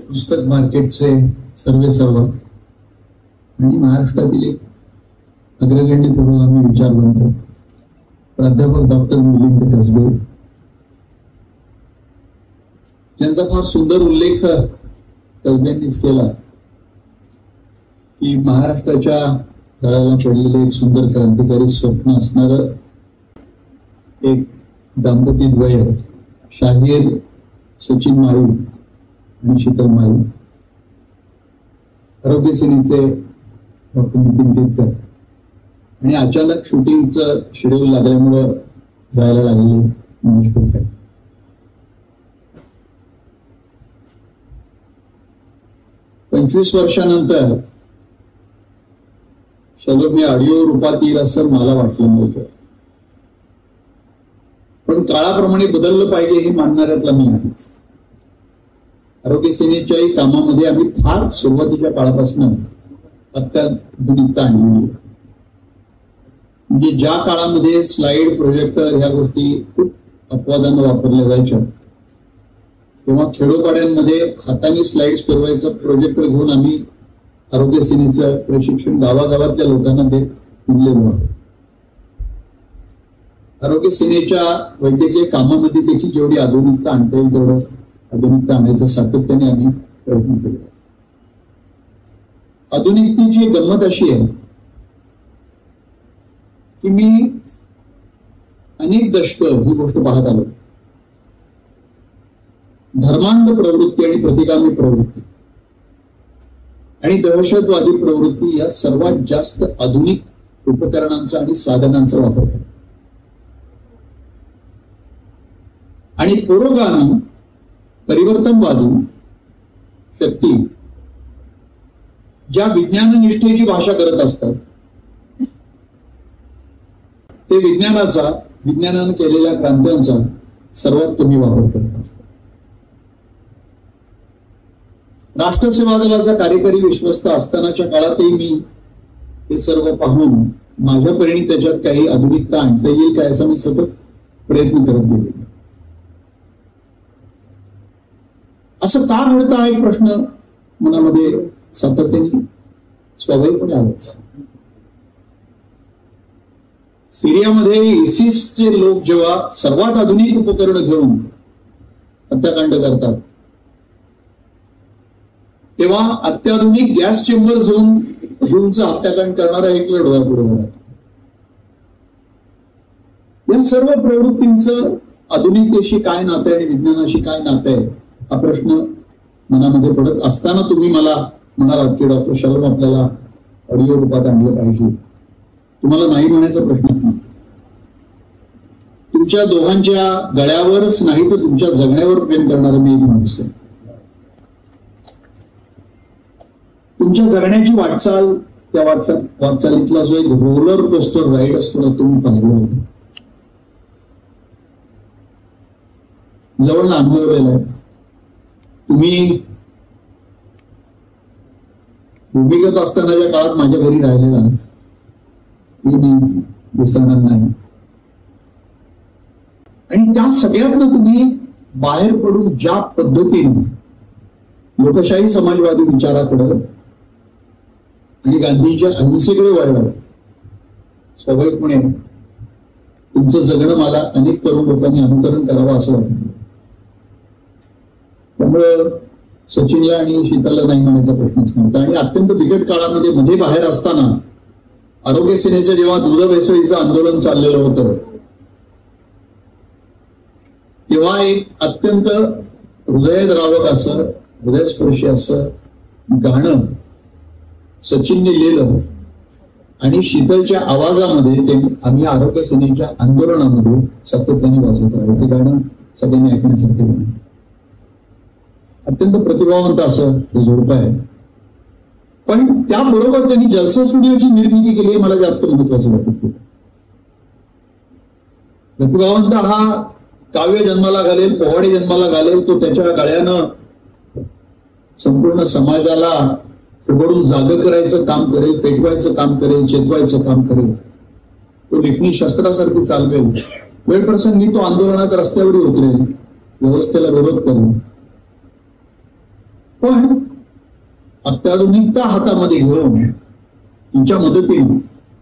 पुस्तक मार्केटचे सर्वेसर्वा आणि महाराष्ट्रातील एक अग्रगण्य पुरोगामी विचारवंत प्राध्यापक डॉक्टर मिलिंद कसबे यांचा फार सुंदर उल्लेख कसब्यांनीच केला की महाराष्ट्राच्या तळाला पडलेले एक सुंदर क्रांतिकारी स्वप्न असणार एक दाम्पत्यद्वय शाहीर सचिन माळी आणि शीतल माळी, आरोग्य सेनेचे डॉक्टर नितीन केतकर, आणि अचानक शूटिंगचं शेड्यूल लागल्यामुळं जायला लागले मनोज कोठारे. पंचवीस वर्षानंतर शलोमी ऑडिओ रूपात येईल असं मला वाटलं नव्हतं, पण काळाप्रमाणे बदललं पाहिजे हे मानणाऱ्यातला मी आहेच. आरोग्य सेनेच्याही कामामध्ये आम्ही फार सुरुवातीच्या काळापासून अत्याधुनिकता आणली. म्हणजे ज्या काळामध्ये स्लाइड प्रोजेक्टर ह्या गोष्टी खूप अपवादानं वापरल्या जायच्या, तेव्हा खेडोपाड्यांमध्ये हाताने स्लाइड्स फिरवायचं प्रोजेक्टर घेऊन आम्ही आरोग्य सेनेचं प्रशिक्षण गावागावातल्या लोकांना दिलेलं आहे. आरोग्य सेनेच्या वैद्यकीय कामामध्ये देखील जेवढी आधुनिकता आणता येईल तेवढं आधुनिकता आणायचं सातत्याने आम्ही प्रयत्न केला. आधुनिकतेची गंमत अशी आहे की मी अनेक दशक ही गोष्ट पाहत आलो. धर्मांध प्रवृत्ती आणि प्रतिगामी प्रवृत्ती आणि दहशतवादी प्रवृत्ती या सर्वात जास्त आधुनिक उपकरणांचा आणि साधनांचा वापर करतात. आणि पुरोगामी परिवर्तनवादी शक्ती ज्या विज्ञाननिष्ठेची भाषा करत असतात ते विज्ञानानं केलेल्या क्रांत्यांचा सर्वात कमी वापर करत असतात. राष्ट्रसेवा दलाचा कार्यकारी विश्वस्त असतानाच्या काळातही मी हे सर्व पाहून माझ्या परीने त्याच्यात काही आधुनिकता आणता येईल काय असा मी सतत प्रयत्न करत गेले. असं का घडतं हा एक प्रश्न मनामध्ये सातत्याने स्वाभाविकपणे आलाच. सिरियामध्ये इसिसचे लोक जेव्हा सर्वात आधुनिक उपकरण घेऊन हत्याकांड करतात तेव्हा अत्याधुनिक गॅस चेंबर झोनचं हत्याकांड करणारा एक डोळ्यापुढे होणार. या सर्व प्रवृत्तींचं आधुनिकतेशी काय नातं आहे आणि विज्ञानाशी काय नातं आहे हा प्रश्न मनामध्ये पडत असताना तुम्ही मला म्हणालात की डॉक्टर शलोम आपल्याला ऑडिओ रूपात आणलं पाहिजे. तुम्हाला नाही म्हणायचा प्रश्नच नाही. तुमच्या दोघांच्या गळ्यावरच नाही तर तुमच्या जगण्यावर प्रेम करणारा मी एक माणूस आहे. तुमच्या जगण्याची वाटचाल त्या वाटचालीतला जो एक रोलर कोस्टर राईड असतो ना तुम्ही पाहिलं होतं, जवळ अनुभवलेला आहे. तुम्ही भूमिगत असतानाच्या काळात माझ्या घरी राहिलेला मी विसरणार नाही. आणि त्या सगळ्यातनं तुम्ही बाहेर पडून ज्या पद्धतीने लोकशाही समाजवादी विचाराकडे आणि गांधींच्या अहिंसेकडे वळलं, स्वाभाविकपणे तुमचं जगणं मला अनेक तरुण लोकांनी अनुकरण करावं असं वाटतं. त्यामुळं सचिनला आणि शीतलला नाही म्हणायचा प्रश्नच नव्हता. आणि अत्यंत बिकट काळामध्ये मध्ये बाहेर असताना आरोग्य सेनेचं जेव्हा दूध भेसळीचं आंदोलन चाललेलं होतं तेव्हा एक अत्यंत हृदयद्रावक असं हृदयस्पर्शी असं गाणं सचिनने लिहिलं आणि शीतलच्या आवाजामध्ये आम्ही आरोग्य सेनेच्या आंदोलनामध्ये सातत्याने वाजवत राहिलो. ते गाणं सगळ्यांनी ऐकण्यासारखे गाणं, अत्यंत प्रतिभावंत असं हे जोडपं आहे. पण त्याबरोबर त्यांनी जलसा स्टुडिओची निर्मिती केली हे मला जास्त महत्वाचं वाटतं. प्रतिभावंत हा काव्य जन्माला घालेल, पोवाडे जन्माला घालेल, तो त्याच्या गळ्यानं संपूर्ण समाजाला उघडून जाग करायचं काम करेल, पेटवायचं काम करेल, चेतवायचं काम करेल. तो लेखणी शस्त्रासारखी चालवेल. वेळ प्रसंगी तो आंदोलनात रस्त्यावर उतरेल, व्यवस्थेला विरोध करेल. पण अत्याधुनिकता हातामध्ये घेऊन तुमच्या मदतीने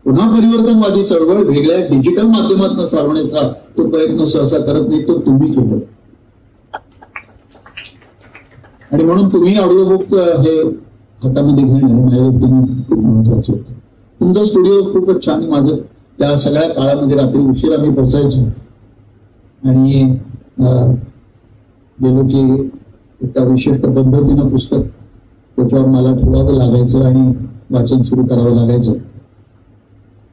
पुन्हा परिवर्तनवादी चळवळ वेगळ्या डिजिटल माध्यमातून चालवण्याचा तो प्रयत्न सहसा करत नाही, तो तुम्ही केला. आणि म्हणून तुम्ही ऑडिओ बुक हे हातामध्ये घेणं माझ्या दृष्टीने खूप महत्वाचं होतं. तुमचा स्टुडिओ खूपच छान. माझं त्या सगळ्या काळामध्ये रात्री उशिरा मी पोहोचायचो आणि गेलो की एका विशिष्ट पद्धतीनं पुस्तक त्याच्यावर मला ठेवावं लागायचं आणि वाचन सुरू करावं लागायचं.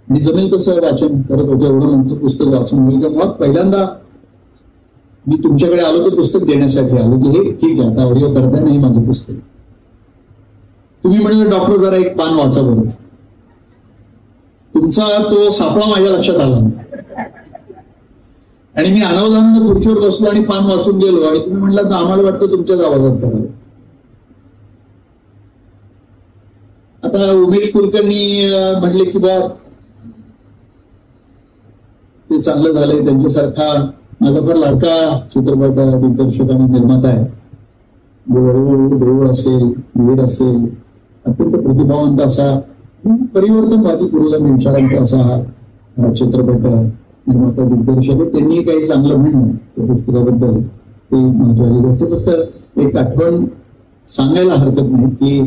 आणि जमेल तसं वाचन करत होतं. एवढं मोठं पुस्तक वाचून होईल. मग पहिल्यांदा मी तुमच्याकडे आलो तर पुस्तक देण्यासाठी आलो की हे ठीक आहे, आता ऑडिओ करताय नाही माझं पुस्तक. तुम्ही म्हणलं डॉक्टर जरा एक पान वाचा बरं. तुमचा तो सापळा माझ्या लक्षात आला आणि मी अनावधानानं खुर्चीवर बसलो आणि पान वाचून गेलो आणि तुम्ही म्हणला तर आम्हाला वाटतं तुमच्याच आवाजात करावं. आता उमेश कुलकर्णी म्हणले की बा ते चांगलं झालंय, त्यांच्यासारखा माझा फार लाडका चित्रपट दिग्दर्शक आणि निर्माता आहे. देऊळ असेल, वीर असेल, अत्यंत प्रतिभावंत असा परिवर्तनवादी पुरोगामी विचारांचा असा हा चित्रपट निर्माता दिग्दर्शक. त्यांनी काही चांगलं म्हणणं त्या पुस्तकाबद्दल ते महत्वाची गोष्ट. फक्त एक आठवण सांगायला हरकत नाही की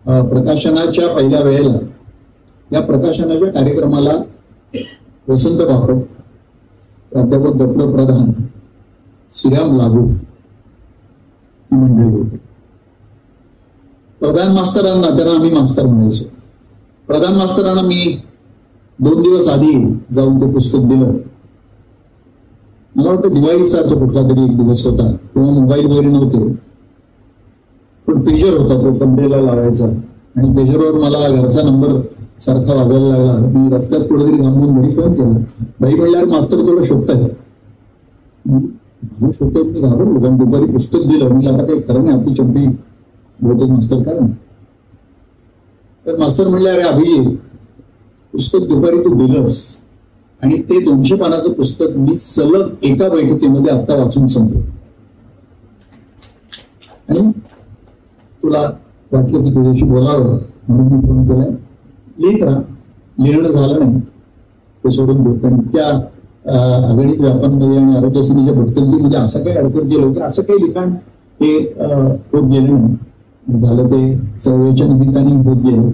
प्रकाशनाच्या पहिल्या वेळेला या प्रकाशनाच्या कार्यक्रमाला वसंत बापट, प्राध्यापक डॉक्टर प्रधान, श्रीराम लागू ही मंडळी होती. प्रधान मास्तरांना, त्यांना आम्ही मास्तर म्हणायचो, प्रधान मास्तरांना मी 2 दिवस आधी जाऊन ते पुस्तक दिलं. मला वाटतं दिवाळीचा तो कुठला तरी एक दिवस होता, तेव्हा मोबाईल वगैरे नव्हते, पण पेजर होता, तो कमरेला लावायचा आणि पेजरवर मला घरचा नंबर सारखा वाजायला लागला. मी रस्त्यात कुठेतरी थांबून घरी फोन केला. बाई म्हणल्यावर मास्तर तुला शोधताय. शोधताय मी घाबरलो, कारण दुपारी पुस्तक दिलं म्हणजे आता काही खरं नाही, आपली चंपी बहुतेक मास्तर काय नाही. तर मास्तर म्हणले अरे अभिजित, पुस्तक दुपारी तू दिलंस आणि ते 200 पानाचं पुस्तक मी सलग एका बैठकीमध्ये आता वाचून संपलो आणि तुला वाटलं की तुझ्याशी बोलावं म्हणून मी फोन केलाय. लिहित राहा. लिहिणं झालं नाही ते सोडून देत. आणि त्या अगणित व्यापांमध्ये आणि आरोग्य सेनेच्या भटकंतीमध्ये असं काही अडकत गेलो की असं काही लिखाण हे होत गेलं नाही. झालं ते चळवळीच्या निमित्ताने होत गेलं.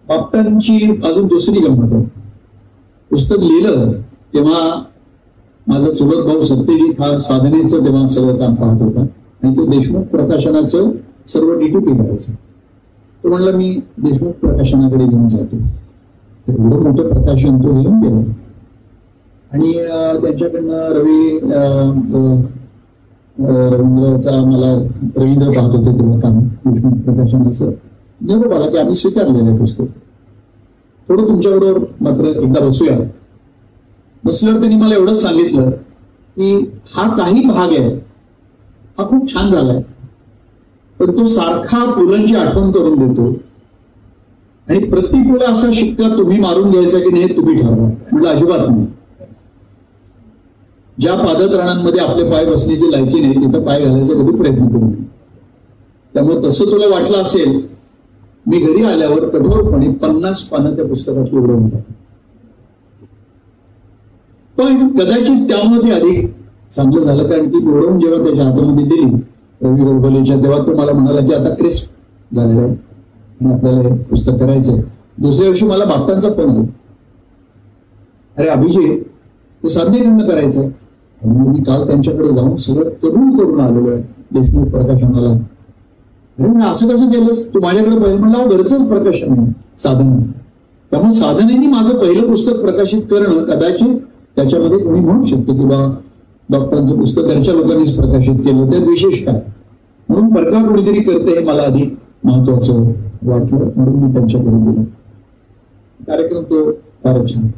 बापटांची अजून दुसरी गंमत आहे. पुस्तक लिहिलं तेव्हा माझा चुलत भाऊ सत्यजित हा साधनेचं तेव्हा सगळं काम पाहत होता आणि तो देशमुख प्रकाशनाचं सर्व डीटीपी करायचं. तो म्हणला मी देशमुख प्रकाशनाकडे घेऊन जातो. एवढं मोठं प्रकाशन तो घेऊन गेला आणि त्यांच्याकडनं रवींद्रचा मला रवींद्र पाहत होते तेव्हा काम देशमुख प्रकाशनाचं निरोप आला की आम्ही स्वीकारलेलं आहे पुस्तक. थोडं तुमच्याबरोबर मात्र एकदा बसूया. बसल्यावर त्यांनी मला एवढंच सांगितलं की हा काही भाग आहे हा खूप छान झालाय, पण तो सारखा पुलंची आठवण करून देतो आणि प्रतिपुल असा शिक्का तुम्ही मारून घ्यायचा की नाही तुम्ही ठरवा. म्हणजे अजिबात नाही. ज्या पादत्राणांमध्ये आपले पाय बसण्याची लायकी नाही तिथं पाय घालायचा कधी प्रयत्न करू नये. त्यामुळे तसं तुला वाटलं असेल, मी घरी आल्यावर कठोरपणे 50 पानं त्या पुस्तकाची उडवून जातात. पण कदाचित त्यामध्ये अधिक चांगलं झालं, कारण ती उडवून जेव्हा त्याच्या हातामध्ये दिली रवी गोडबोलेच्या, तेव्हा तो मला म्हणाला की आता क्रिस्प झालेलं आहे आणि आपल्याला हे पुस्तक करायचंय. दुसऱ्या वर्षी मला बापटांचा फोन आला, अरे अभिजित ते साध्य करायचंय. मी काल त्यांच्याकडे जाऊन सगळं करून आलेलो आहे देशमुख प्रकाशनाला. अरे असं कसं केलंस तू माझ्याकडे? पहिलं म्हणलं घरचंच प्रकाशन आहे, साधन. त्यामुळे साधनेनी माझं पहिलं पुस्तक प्रकाशित करणं कदाचित त्याच्यामध्ये कोणी म्हणू शकतो की बा डॉक्टरांचं पुस्तक घरच्या लोकांनीच प्रकाशित केलं, त्यात विशेष काय. म्हणून परका कोणीतरी करते हे मला अधिक महत्वाचं वाटलं, म्हणून मी त्यांच्याकडे गेलो. कार्यक्रम तो फारच छान.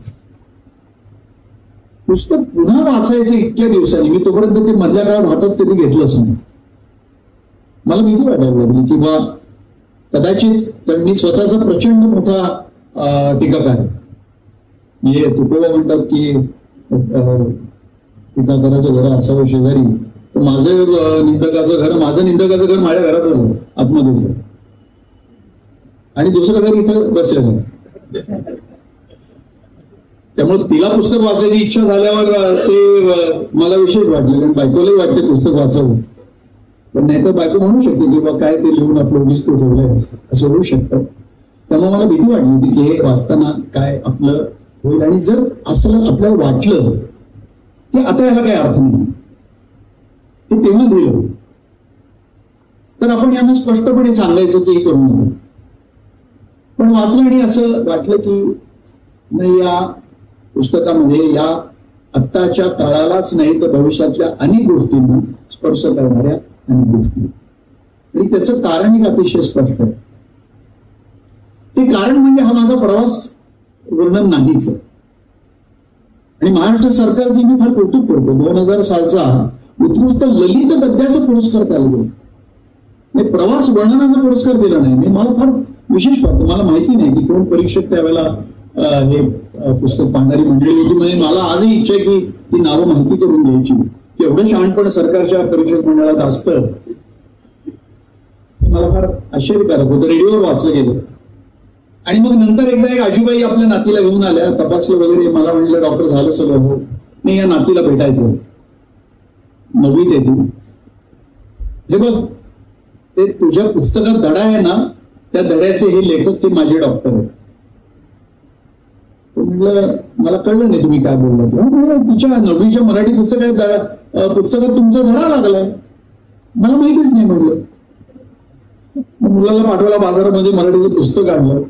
पुस्तक पुन्हा वाचायचं इतक्या दिवसांनी, मी तोपर्यंत ते मधल्या काळात हातात कधी घेतलंच नाही. मला भीती वाटायला लागली की बा कदाचित, कारण मी स्वतःचा प्रचंड मोठा टीकाकार आहे. म्हणजे तुकोबा म्हणतात की टीकाकाराच्या घरा असावं शेजारी तर माझं निंदकाचं घर माझ्या घरातच आहे, आतमध्येच आहे, आणि दुसरं घर इथं बसलेलं आहे. त्यामुळे तिला पुस्तक वाचायची इच्छा झाल्यावर ते मला विशेष वाटलं, कारण बायकोलाही वाटते पुस्तक वाचावं, पण नाहीतर बायको म्हणू शकते की बा काय ते लिहून आपलं डिस्को ठेवलंय, असं होऊ शकतं. त्यामुळे मला भीती वाटली होती की हे वाचताना काय आपलं होईल, आणि जर असं आपल्याला वाटलं की आता याला काही अर्थ नाही, ते तेव्हा लिहिलं तर आपण यांना स्पष्टपणे सांगायचं की हे करू नका. पण वाचलं आणि असं वाटलं की नाही, या पुस्तकामध्ये या आत्ताच्या काळालाच नाही तर भविष्यातल्या अनेक गोष्टींना स्पर्श करणाऱ्या अनेक गोष्टी, आणि त्याचं कारण एक अतिशय स्पष्ट आहे. ते कारण म्हणजे हा माझा प्रवास वर्णन नाहीच आहे. आणि महाराष्ट्र सरकारचे मी फार कौतुक करतो, 2000 सालचा उत्कृष्ट ललित गद्याचा पुरस्कार त्याला दिला, प्रवास वर्णनाचा पुरस्कार दिला नाही. मला फार विशेष वाटतं. मला माहिती नाही की कोण परीक्षक त्यावेळेला हे पुस्तक पाहणारी मंडळी होती, म्हणजे मला आजही इच्छा आहे की ती नावं माहिती करून घ्यायची, की एवढं शहाणपण सरकारच्या परीक्षक मंडळात असतं, मला फार आश्चर्यकारक होतं. रेडिओवर वाचलं गेलं, आणि मग नंतर एकदा एक आजूबाई आपल्या नातीला घेऊन आल्या, तपासलं वगैरे, मला म्हणलं डॉक्टर झालं सगळं, हो नाही या नातीला भेटायचं, 9वीत येते. हे बघ, ते तुझ्या पुस्तकात धडा आहे ना, त्या धड्याचे हे लेखक ते माझे डॉक्टर आहेत. म्हटलं मला कळलं नाही तुम्ही काय बोललात. तिच्या 9वीच्या मराठी पुस्तकात तुमचा धडा लागलाय, मला माहितीच नाही म्हटलं. मुलाला पाठवला बाजारामध्ये, मराठीचं पुस्तक आणलं,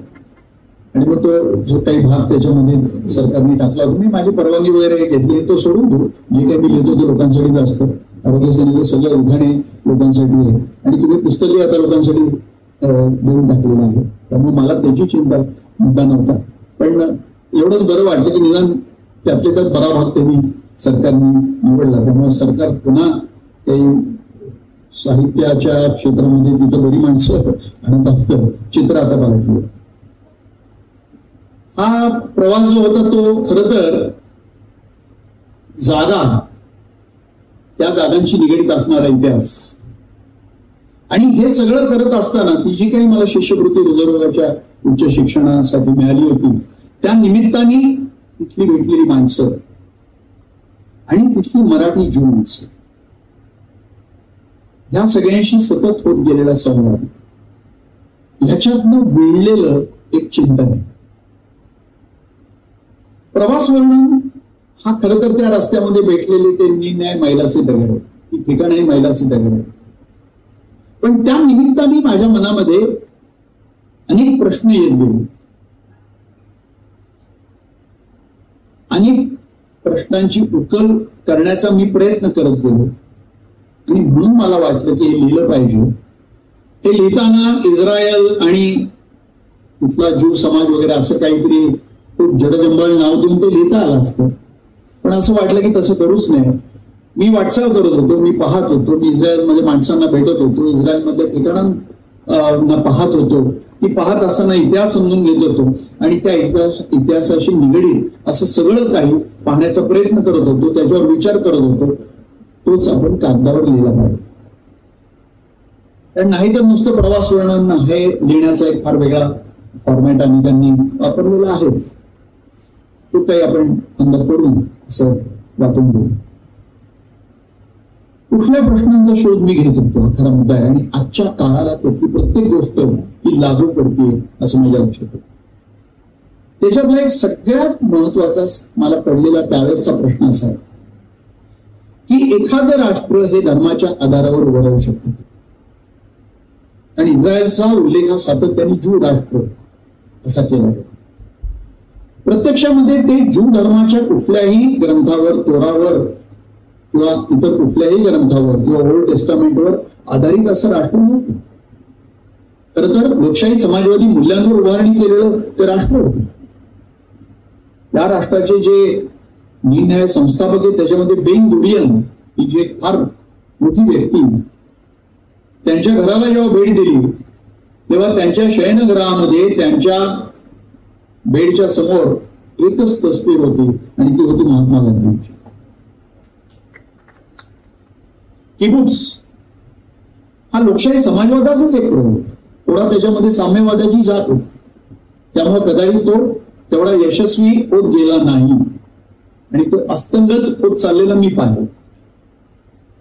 आणि मग तो जो काही भाग त्याच्यामध्ये सरकारने टाकला होता, मी माझी परवानगी वगैरे घेतली, तो सोडून देऊ, जे काही मी लिहितो ते लोकांसाठीच असतं. आरोग्य सेनेचं सगळं उखाणे लोकांसाठी आहे, आणि तुम्ही पुस्तकही आता लोकांसाठी देऊन टाकलेलं आहे, त्यामुळे मला त्याची चिंता मुद्दा नव्हता. पण एवढंच बरं वाटतं की निदान त्यातले त्यात बरा भाग त्यांनी सरकारने निवडला. त्यामुळे सरकार पुन्हा काही साहित्याच्या क्षेत्रामध्ये तिथं बरी माणसं आणत असतं, चित्र आता पाहिजे. हा प्रवास जो होता तो खरं तर जागा, त्या जागांची निगडीत असणारा इतिहास, आणि हे सगळं करत असताना ती जी काही मला शिष्यवृत्ती हृदयरोगाच्या उच्च शिक्षणासाठी मिळाली होती, त्या निमित्ताने तिथली भेटलेली माणसं आणि तिथली मराठी जीव माणसं, या सगळ्यांशी सतत होत गेलेला संवाद, ह्याच्यातनं विणलेलं एक चिंतन. प्रवास वर्णन हा खरं तर त्या रस्त्यामध्ये भेटलेले ते निर्णय मैलाचे दगड, ती ठिकाणही मैलाचे दगड. पण त्या निमित्ताने माझ्या मनामध्ये अनेक प्रश्न येत गेले, अनेक प्रश्नांची उकल करण्याचा मी प्रयत्न करत गेलो, आणि म्हणून मला वाटलं की हे लिहिलं पाहिजे. हे लिहिताना इस्रायल आणि तिथला ज्यू समाज वगैरे असं काहीतरी खूप जडजंबळ नाव देऊन ते लिहिता आलं असतं, पण असं वाटलं की तसं करूच नाही. मी वाटचाल करत होतो, मी पाहत होतो, मी इस्रायलमध्ये माणसांना भेटत होतो, इस्रायलमधल्या ठिकाणांना पाहत होतो. ती पाहत असताना इतिहास समजून घेत होतो, आणि त्या इतिहासाशी निगडीत असं सगळं काही पाहण्याचा प्रयत्न करत होतो, त्याच्यावर विचार करत होतो. तोच आपण कागदावर लिहिला पाहिजे. नाही तर नुसतं प्रवास वर्णन हे लिहिण्याचा एक फार वेगळा फॉर्मॅट आणि त्यांनी वापरलेला आहेच, तो काही आपण अंदाज करून असं वाटून घेऊ. कुठल्या प्रश्नांचा शोध मी घेत होतो, हा खरा मुद्दा आहे, आणि आजच्या काळाला त्यातली प्रत्येक गोष्ट ही लागू पडते असं माझ्या लक्षात होतं. त्याच्यातला एक सगळ्यात महत्वाचा मला पडलेला त्यावेळेसचा प्रश्न असा आहे की एखादं राष्ट्र हे धर्माच्या आधारावर उभं राहू शकतं, आणि इस्रायलचा उल्लेख हा सातत्याने ज्यू राष्ट्र असा केला आहे. प्रत्यक्षामध्ये ते ज्यू धर्माच्या कुठल्याही ग्रंथावर, तोरावर किंवा इतर कुठल्याही ग्रंथावर किंवा ओल्ड टेस्टामेंटवर आधारित असं राष्ट्र नव्हतं. खरं तर लोकशाही समाजवादी मूल्यांवर उभारणी केलेलं ते राष्ट्र होतं. त्या राष्ट्राचे जे निर्णय संस्थापक आहेत त्याच्यामध्ये बेन गुरियन ही जी एक फार मोठी व्यक्ती, त्यांच्या घराला जेव्हा भेट दिली तेव्हा त्यांच्या शयनगृहामध्ये त्यांच्या बेडच्या समोर एकच तस्वीर होती, आणि ती होती महात्मा गांधींची. किबुट्स हा लोकशाही समाजवादाचाच एक प्रयोग, थोडा त्याच्यामध्ये साम्यवादाची जात होती, त्यामुळे कदाचित तो तेवढा यशस्वी होत गेला नाही आणि तो अस्तंगत होत चाललेला मी पाहिलं,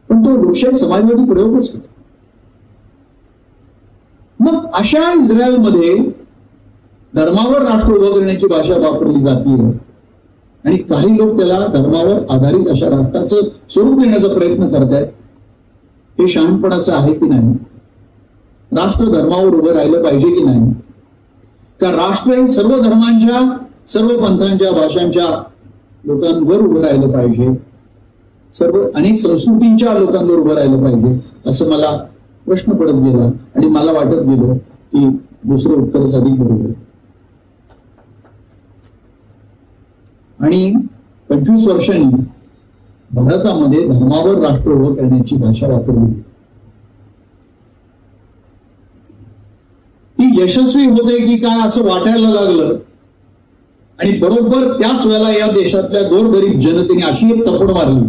पण तो लोकशाही समाजवादी प्रयोगच होता. मग अशा इस्रायलमध्ये धर्मावर राष्ट्र उभं करण्याची भाषा वापरली जाते आणि काही लोक त्याला धर्मावर आधारित अशा राष्ट्राचं स्वरूप देण्याचा प्रयत्न करतायत. हे शहाणपणाचं आहे की नाही? राष्ट्र धर्मावर उभं राहिलं पाहिजे की नाही? का राष्ट्र हे सर्व धर्मांच्या, सर्व पंथांच्या, भाषांच्या लोकांवर उभं राहिलं पाहिजे, सर्व अनेक संस्कृतींच्या लोकांवर उभं राहिलं पाहिजे, असं मला प्रश्न पडत गेला आणि मला वाटत गेलं की दुसरं उत्तरच अधिक बरोबर. आणि 25 वर्षांनी भारतामध्ये धर्मावर राष्ट्र उभं करण्याची भाषा वापरली. ती यशस्वी होते की काय असं वाटायला लागलं आणि बरोबर त्याच वेळेला या देशातल्या गोरगरीब जनतेने अशी एक तपड मारली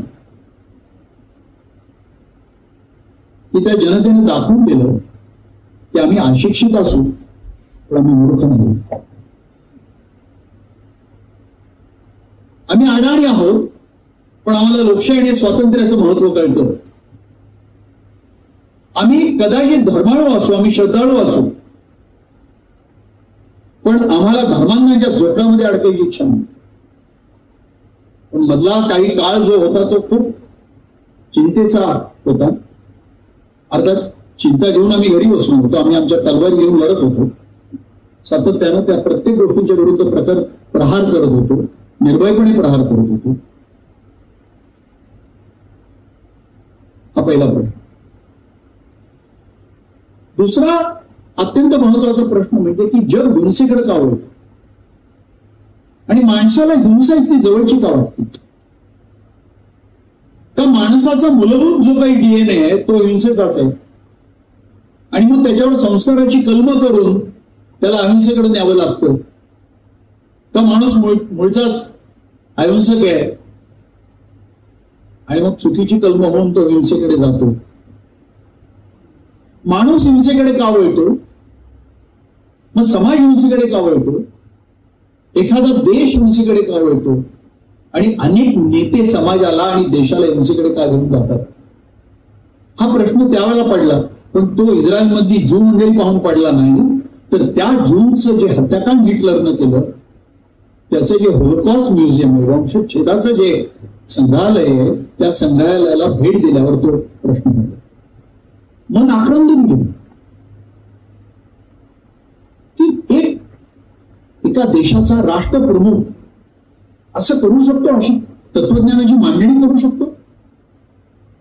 की त्या जनतेने दाखवून दिलं की आम्ही अशिक्षित असू पण आम्ही मूर्ख नाही, आम्ही अडाणी आहोत पण आम्हाला लोकशाही आणि स्वातंत्र्याचं महत्व कळतं, आम्ही कदाचित धर्माळू असू, आम्ही श्रद्धाळू असू, पण आम्हाला धर्मांच्या जोखडामध्ये अडकायची इच्छा नाही. पण मधला काही काळ जो होता तो खूप चिंतेचा होता. अर्थात चिंता घेऊन आम्ही घरी बसून होतो, आम्ही आमच्या तलवारी घेऊन लढत होतो, सातत्यानं त्या प्रत्येक गोष्टींच्या विरुद्ध प्रहार करत होतो, निर्भयपणे प्रहार करत होतो. हा पहिला प्रश्न. दुसरा अत्यंत महत्वाचा प्रश्न म्हणजे की जग हिंसेकडे का वळतं आणि माणसाला हिंसा इतकी जवळची का वाटते? का माणसाचा मूलभूत जो काही डीएनए आहे तो हिंसेचाच आहे आणि मग त्याच्यावर संस्काराची कलम करून त्याला अहिंसेकडे न्यावं लागतं? का माणूस मूळचाच अहिंसक आहे आणि मग चुकीची कलम होऊन तो हिंसेकडे जातो? माणूस हिंसेकडे का वळतो? मग समाज हिंसेकडे का वळतो? एखादा देश हिंसेकडे का वळतो? आणि अनेक नेते समाजाला आणि देशाला हिंसेकडे का घेऊन जातात? हा प्रश्न त्यावेळेला पडला, पण तो इस्रायलमधली ज्यू मंडळी पाहून पडला नाही, तर त्या ज्यूंचं जे हत्याकांड हिटलरनं केलं त्याचं जे होलोकॉस्ट म्युझियम आहे, वंशच्छेदाचं जे संग्रहालय आहे, त्या संग्रहालयाला भेट दिल्यावर तो प्रश्न पडला. मन आक्रंदून गेलं की एका देशाचा राष्ट्रप्रमुख असं करू शकतो, अशी तत्वज्ञानाची मांडणी करू शकतो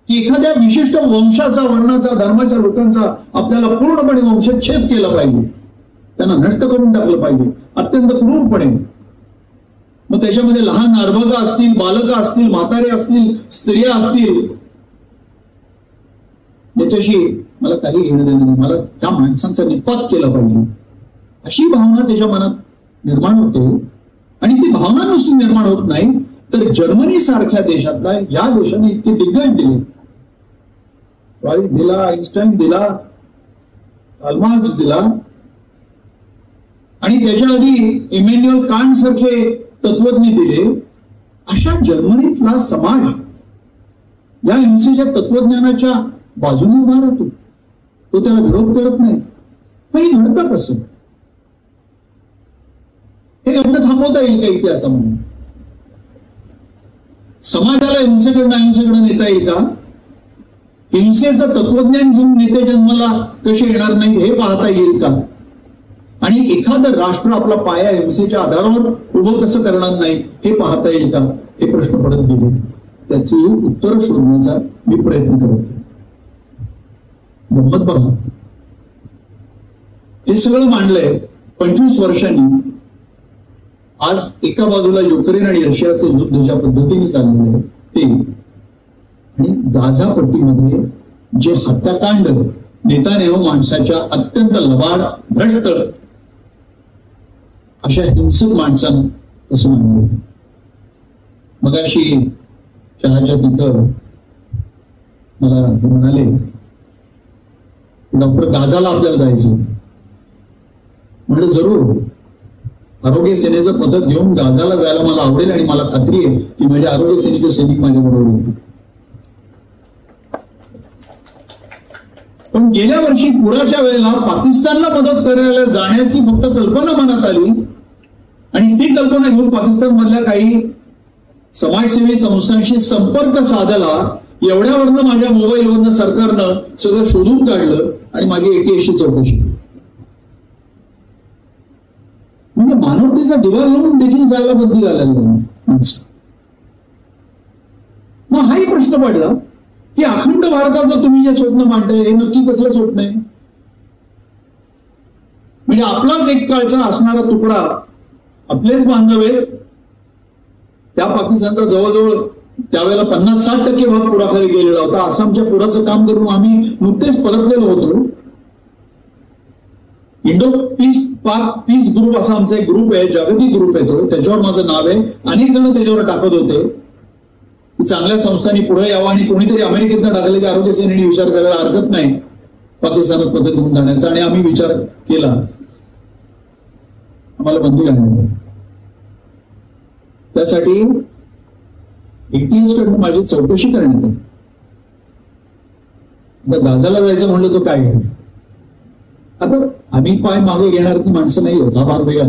की एखाद्या विशिष्ट वंशाचा, वर्णाचा, धर्माच्या लोकांचा आपल्याला पूर्णपणे वंशच्छेद केला पाहिजे, त्यांना नष्ट करून टाकलं पाहिजे अत्यंत क्रूरपणे. मग त्याच्यामध्ये लहान अर्भका असतील, बालकं असतील, म्हातारे असतील, स्त्रिया असतील, याच्याशी मला काही घेणं देणं नाही, मला त्या माणसांचा निपात केला पाहिजे अशी भावना त्याच्या मनात निर्माण होते. आणि ती भावना नुसती निर्माण होत नाही, तर जर्मनी सारख्या देशातला, या देशाने इतके दिग्गज दिले, दिला, आईन्स्टाईन दिला, अल्मार्क्स दिला, आणि त्याच्या आधी इमॅन्युअल कांट सारखे तत्वज्ञ दिले. अशा जर्मनीतला समाज या हिंसेच्या तत्वज्ञानाच्या बाजूने उभा राहतो, तो त्याला विरोध करत नाही. पण हे घडतं कसं? हे घडणं थांबवता येईल का इतिहासामध्ये? समाजाला हिंसेकडनं अहिंसेकडे नेता येईल का? हिंसेचं तत्वज्ञान घेऊन नेते जन्माला कसे येणार नाही हे पाहता येईल का? आणि एखादं राष्ट्र आपला पाया हिंसेच्या आधारावर उभं कसं करणार नाही हे पाहता येईल का? हे प्रश्न पडत गेले. त्याची उत्तर शोधण्याचा मी प्रयत्न करतो. गंमत बघा, हे सगळं मांडलंय 25 वर्षांनी. आज एका बाजूला युक्रेन आणि रशियाचं युद्ध ज्या पद्धतीने चाललेलं आहे ते, आणि गाझा पट्टीमध्ये जे हत्याकांड नेतान्याहू माणसाच्या अत्यंत लबाड, भ्रष्ट अशा हिंसक माणसानं कसं मांडलं. मगाशी चहाच्या तिथं मला हे म्हणाले, डॉक्टर गाजाला आपल्याला जायचं. म्हणलं जरूर, आरोग्य सेनेचं पदक घेऊन गाजाला जायला मला आवडेल आणि मला खात्री आहे की माझे आरोग्य सेनेचे सैनिक माझ्या बरोबर होते. पण गेल्या वर्षी पुराच्या वेळेला पाकिस्तानला मदत करायला जाण्याची फक्त कल्पना मनात आली आणि ती कल्पना घेऊन पाकिस्तान मधल्या काही समाजसेवी संस्थांशी संपर्क साधला. एवढ्यावरनं माझ्या मोबाईलवरनं सरकारनं सगळं शोधून काढलं आणि माझी ATS चौकशी. म्हणजे मानवतेचा दिवा घेऊन देखील जायला बंदी घालायला माणसं. मग हाही प्रश्न पडला की अखंड भारताचं तुम्ही जे स्वप्न मांडताय हे नक्की कसलं स्वप्न आहे. म्हणजे आपलाच एक काळचा असणारा तुकडा, आपलेच बांधव आहेत, त्या पाकिस्तानचा जवळजवळ त्यावेळेला 50-60% भाग पुराखाली गेलेला होता. आसामच्या पुराचं काम करून आम्ही नुकतेच परतलेलो होतो. इंडो पीस ग्रुप असा आमचा एक ग्रुप आहे, जागतिक ग्रुप आहे तो, त्याच्यावर माझं नाव आहे. अनेक जण त्याच्यावर टाकत होते की चांगल्या संस्थांनी पुढे यावं आणि कोणीतरी अमेरिकेतनं टाकले की आरोग्य सेनेने विचार करायला हरकत नाही पाकिस्तानात पदक घेऊन जाण्याचा. आणि आम्ही विचार केला, आम्हाला बंदी घालण्यात. त्यासाठी ATS कडून माझी चौकशी करण्यात आली. आता गाजाला जायचं म्हणलं तो काय. आता आम्ही पाय मागे घेणार ती माणसं नाही होत, हा भाग वेगळा.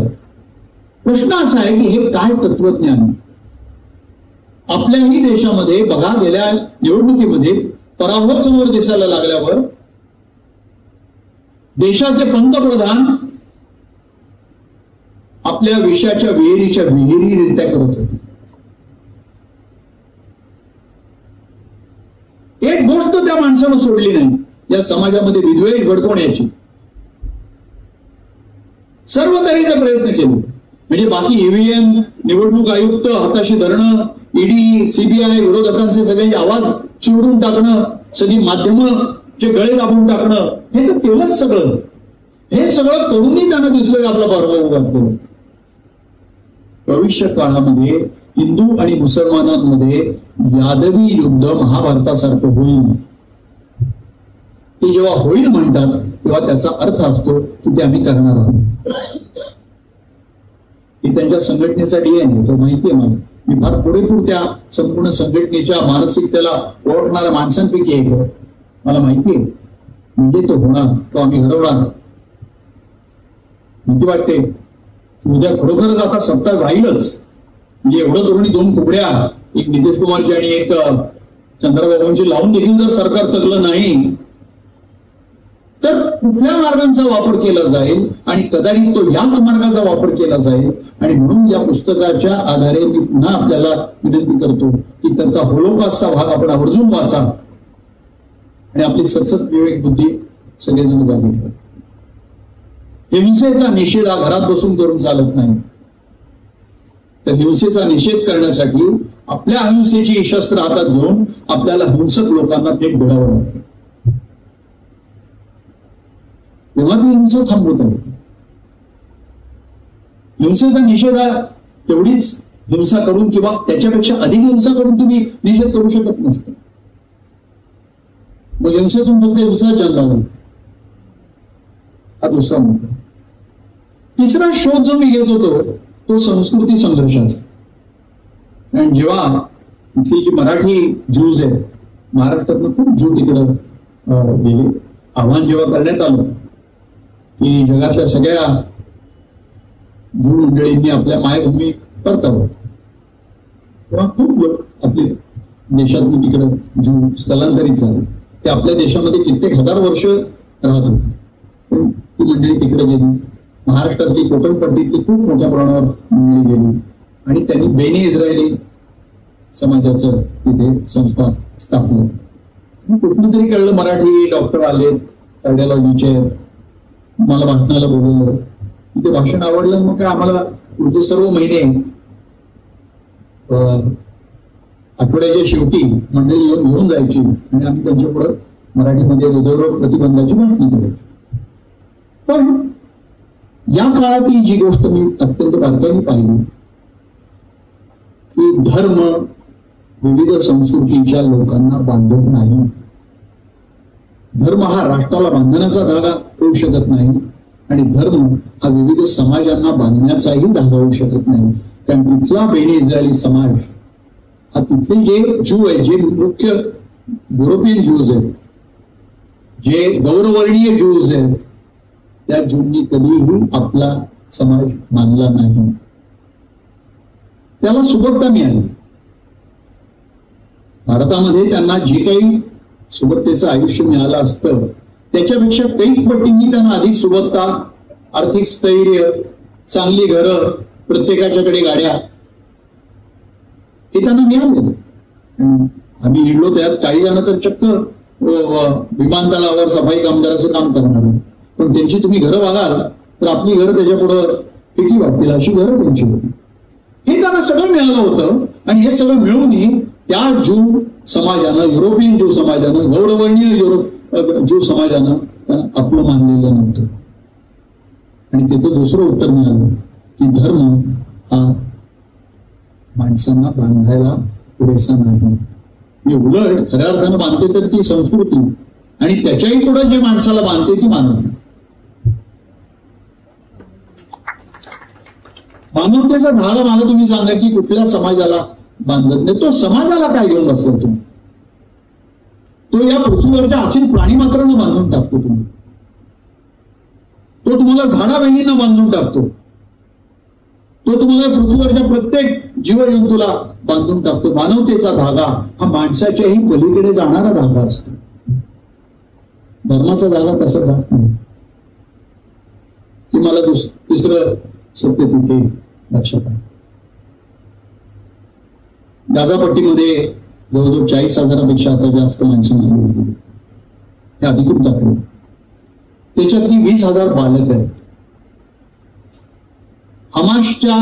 प्रश्न असा आहे की हे काय तत्वज्ञान आपल्याही देशामध्ये बघा, गेल्या निवडणुकीमध्ये पराभव समोर दिसायला लागल्यावर देशाचे पंतप्रधान आपल्या विषयाच्या विहिरीच्या विहिरीरित्या करत होते. एक गोष्ट त्या माणसानं सोडली नाही या समाजामध्ये विद्वेष भडकवण्याची. सर्व तऱ्हेचा प्रयत्न केले. म्हणजे बाकी EVM, निवडणूक आयुक्त हाताशी धरणं, ED, CBI, विरोधकांचे सगळे आवाज चिवडून टाकणं, सगळी माध्यमचे गळे दाबून टाकणं, हे तर केलंच सगळं. हे सगळं करूनही त्यांना दिसलं आपला पराभव घातलेला. भविष्य काळामध्ये हिंदू आणि मुसलमानांमध्ये यादवी युद्ध महाभारतासारखं होईल. ते जेव्हा होईल म्हणतात तेव्हा त्याचा अर्थ असतो की ते आम्ही करणार आहोत. ही त्यांच्या संघटनेचा DNA, तो माहितीये मला. मी फार पुढेपूर त्या संपूर्ण संघटनेच्या मानसिकतेला ओळखणाऱ्या माणसांपैकी एक आहे. मला माहितीये म्हणजे तो होणार, तो आम्ही घडवणार. भीती वाटते उद्या खरोखरच आता सत्ता जाईलच. म्हणजे एवढं तरुणी दोन तुकड्या, एक नितीश कुमारची आणि एक चंद्रबाबूंची लावून देखील जर सरकार तगलं नाही तर कुठल्या मार्गांचा वापर केला जाईल आणि कदाचित तो याच मार्गाचा वापर केला जाईल. आणि म्हणून या पुस्तकाच्या आधारे मी पुन्हा आपल्याला विनंती करतो की त्यांचा होलोकॉस्टचा भाग आपण आवर्जून वाचा आणि आपली सतत विवेक बुद्धी सगळेजण जागी ठेवा. हिंसेचा निषेध हा घरात बसून करून चालत नाही. तर हिंसेचा निषेध करण्यासाठी आपल्या अहिंसेची शस्त्र हातात घेऊन आपल्याला हिंसक लोकांना थेट भिडावं लागतं. तेव्हा ती हिंसा थांबवत आहे. हिंसेचा निषेध तेवढीच हिंसा करून किंवा त्याच्यापेक्षा अधिक हिंसा करून तुम्ही निषेध करू शकत नसता. मग हिंसेतून फक्त हिंसा जन्माला लागला. हा दुसरा मुद्दा. तिसरा शोध जो मी घेत होतो तो संस्कृती संघर्षाचा. आणि जेव्हा इथली जी मराठी ज्यूज आहेत, महाराष्ट्रातनं खूप ज्यू तिकडं गेले, आव्हान जेव्हा करण्यात आलं की जगातल्या सगळ्या ज्यू मंडळींनी आपल्या मायभूमी परतावं, तेव्हा खूप लोक आपले देशातून तिकडं ज्यू स्थलांतरित झाले. ते आपल्या देशामध्ये कित्येक हजार वर्ष राहत होते. ती मंडळी तिकडे गेली. महाराष्ट्रातली कोकणपट्टीतली खूप मोठ्या प्रमाणावर मंडळी गेली आणि त्यांनी बेनी इस्रायली समाजाचं तिथे संस्था स्थापन. कुठून तरी कळलं मराठी डॉक्टर आले, कार्डिओलॉजीचे, मला भाषणाला बोलवलं. ते भाषण आवडलं. मग काय आम्हाला पुढचे सर्व महिने आठवड्याच्या शेवटी मंडळी घेऊन जायची आणि आम्ही त्यांच्या पुढे मराठीमध्ये हृदयरोग प्रतिबंधाची भाषणं करायची. पण या काळातील जी गोष्ट मी अत्यंत बारकाईने पाहिली की धर्म विविध संस्कृतीच्या लोकांना बांधत नाही. धर्म हा राष्ट्राला बांधण्याचा धागा होऊ शकत नाही आणि धर्म हा विविध समाजांना बांधण्याचाही धागा होऊ शकत नाही. कारण तिथला बेनी इस्रायली समाज हा तिथले जे ज्यू आहे, जे मुख्य युरोपियन ज्यूज आहेत, जे गौरवर्णीय ज्यूज आहेत, त्या ज्यूंनी कधीही आपला समाज मानला नाही. त्याला सुबत्ता मिळाली. भारतामध्ये त्यांना जे काही सुबत्तेचं आयुष्य मिळालं असतं त्याच्यापेक्षा कैक पटींनी त्यांना अधिक सुबत्ता, आर्थिक स्थैर्य, चांगली घरं, प्रत्येकाच्याकडे गाड्या हे त्यांना मिळाले. आम्ही हिडलो त्यात काही जण तर चक्क विमानतळावर सफाई कामगाराचं काम करणार, पण त्यांची तुम्ही घरं बघाल तर आपली घरं त्याच्या पुढं किती वाटतील अशी घरं त्यांची होती. हे त्यांना सगळं मिळालं होतं आणि हे सगळं मिळूनही त्या ज्यू समाजानं, युरोपियन ज्यू समाजानं, गौरवर्णीय ज्यू समाजानं आपलं मानलेलं नव्हतं. आणि तिथं दुसरं उत्तर मिळालं की धर्म हा माणसांना बांधायला पुरेसा नाही. उलट खऱ्या अर्थानं बांधते तर ती संस्कृती आणि त्याच्याही पुढे जे माणसाला बांधते ती मानवता. मानवतेचा धागा मला तुम्ही सांगा की कुठल्या समाजाला बांधत नाही. तो समाजाला काय घेऊन बसला तुम्ही? तो या पृथ्वीवरच्या अखिल प्राणी मात्रांना बांधून टाकतो तुम्ही. तो तुम्हाला झाडावेलींना बांधून टाकतो. तो तुम्हाला पृथ्वीवरच्या प्रत्येक जीवजंतूला बांधून टाकतो. मानवतेचा धागा हा माणसाच्याही पलीकडे जाणारा धागा असतो. धर्माचा धागा तसा जात नाही. की मला तिसरं सत्य तिथे लक्षात आहे. गाझापट्टीमध्ये जवळजवळ 40,000पेक्षा आता जास्त माणसं मारली गेली. हे अधिकृत आकडे. त्याच्यातली 20,000 बालक आहेत. हमासच्या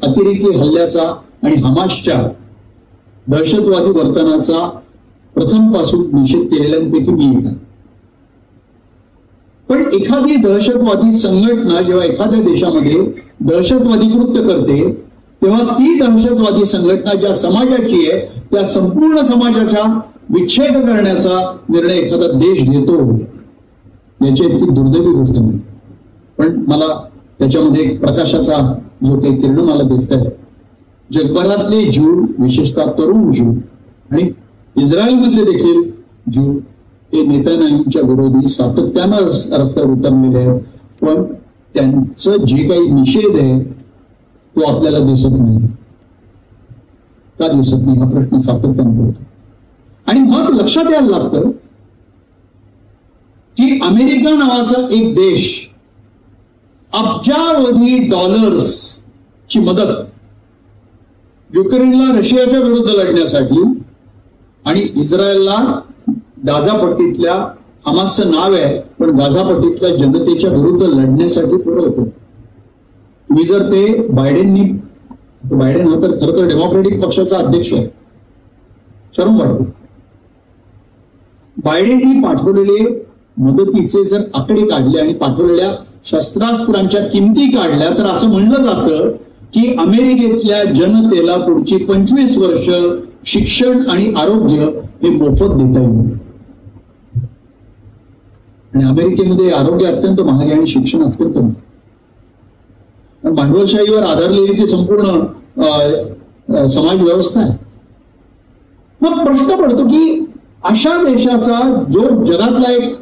अतिरेकी हल्ल्याचा आणि हमासच्या दहशतवादी वर्तनाचा प्रथम पासून निषेध केलेल्यांपैकी मी एक आहे. पण एखादी दहशतवादी संघटना जेव्हा एखाद्या देशामध्ये दहशतवादी कृत्य करते तेव्हा ती दहशतवादी संघटना ज्या समाजाची आहे त्या संपूर्ण समाजाचा विच्छेद करण्याचा निर्णय एखादा देश घेतो. याची इतकी दुर्दैवी गोष्ट नाही. पण मला त्याच्यामध्ये प्रकाशाचा जो काही किरण मला दिसत आहे, जगभरातले ज्यू, विशेषतः तरुण ज्यू आणि इस्रायलमधले देखील ज्यू हे नेतान्याहूंच्या विरोधी सातत्यानं रस्त्यावर उतरलेले आहेत. पण त्यांचं जे काही निषेध आहे तो आपल्याला दिसत नाही. का दिसत नाही हा प्रश्न सातत्याने पडतो. आणि मग लक्षात यायला लागतं की अमेरिका नावाचा एक देश अब्जावधी डॉलर्सची मदत युक्रेनला रशियाच्या विरुद्ध लढण्यासाठी आणि इस्रायलला गाझापट्टीतल्या, हमासचं नाव आहे पण गाझापट्टीतल्या जनतेच्या विरुद्ध लढण्यासाठी पुरवतो. तुम्ही जर ते बायडेन हा तर खरं तर डेमोक्रेटिक पक्षाचा अध्यक्ष आहे, शरम वाटतो. बायडेननी पाठवलेले मदतीचे जर आकडे काढले आणि पाठवलेल्या शस्त्रास्त्रांच्या किमती काढल्या तर असं म्हणलं जातं की अमेरिकेतल्या जनतेला पुढची 25 वर्ष शिक्षण आणि आरोग्य हे मोफत देता येईल. आणि अमेरिकेमध्ये आरोग्य अत्यंत महाग आहे आणि शिक्षण अत्यंत महाग. भांडवलशाहीवर आधारलेली ती संपूर्ण समाज व्यवस्था आहे. मग प्रश्न पडतो की अशा देशाचा जो जगातला एक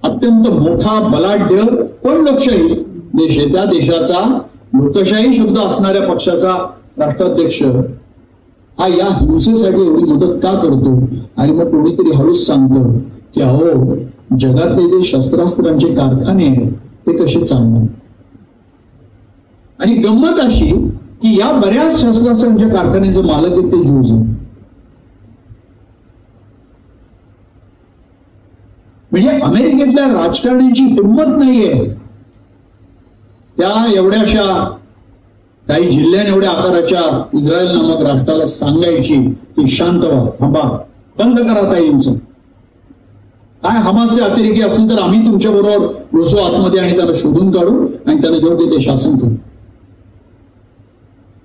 अत्यंत मोठा, बलाढ्य पण लोकशाही देश आहे, त्या देशाचा लोकशाही शब्द असणाऱ्या पक्षाचा राष्ट्राध्यक्ष हा या हिंसेसाठी एवढी मदत का करतो? आणि मग कोणीतरी हळूच सांगतं की अहो, जगातले जे शस्त्रास्त्रांचे कारखाने आहेत ते कसे चालणार. आणि गंमत अशी की या बऱ्याच शस्त्रास्त्रांच्या कारखान्याचे मालक आहेत ते ज्यूज आहेत. म्हणजे अमेरिकेतल्या राजकारण्यांची हिंमत नाहीये त्या एवढ्याशा काही जिल्ह्याने एवढ्या आकाराच्या इस्रायल नामक राष्ट्राला सांगायची की शांत व्हा, थांबा, बंद करा ताई हिंसा. काय हमासचे अतिरेकी असतील तर आम्ही तुमच्या बरोबर घुसू आतमध्ये आणि त्यांना शोधून काढू आणि त्यांना योग्य ते शासन करू.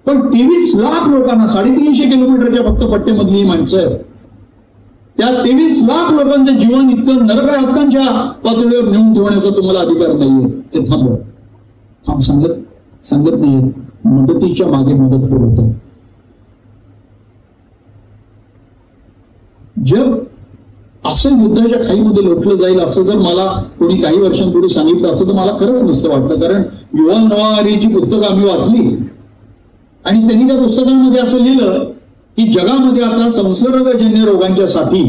पण 23 लाख लोकांना 350 किलोमीटरच्या फक्त पट्ट्यामधली ही माणसं आहेत त्या 23 लाख लोकांचं जीवन इतकं नरकाय हक्कांच्या पातळीवर नेऊन ठेवण्याचा तुम्हाला अधिकार नाहीये. ते थांबव. सांगत नाहीये. मदतीच्या मागे मदत करत. जग असं युद्धाच्या खाईमध्ये लोटलं जाईल असं जर मला कोणी काही वर्षांपूर्वी सांगितलं असतं तर मला खरंच नसतं वाटलं. कारण युव्हल नोआ हॅरेची पुस्तकं आम्ही वाचली आणि त्यांनी त्या पुस्तकांमध्ये असं लिहिलं की जगामध्ये आता संसर्गजन्य रोगांच्या साथी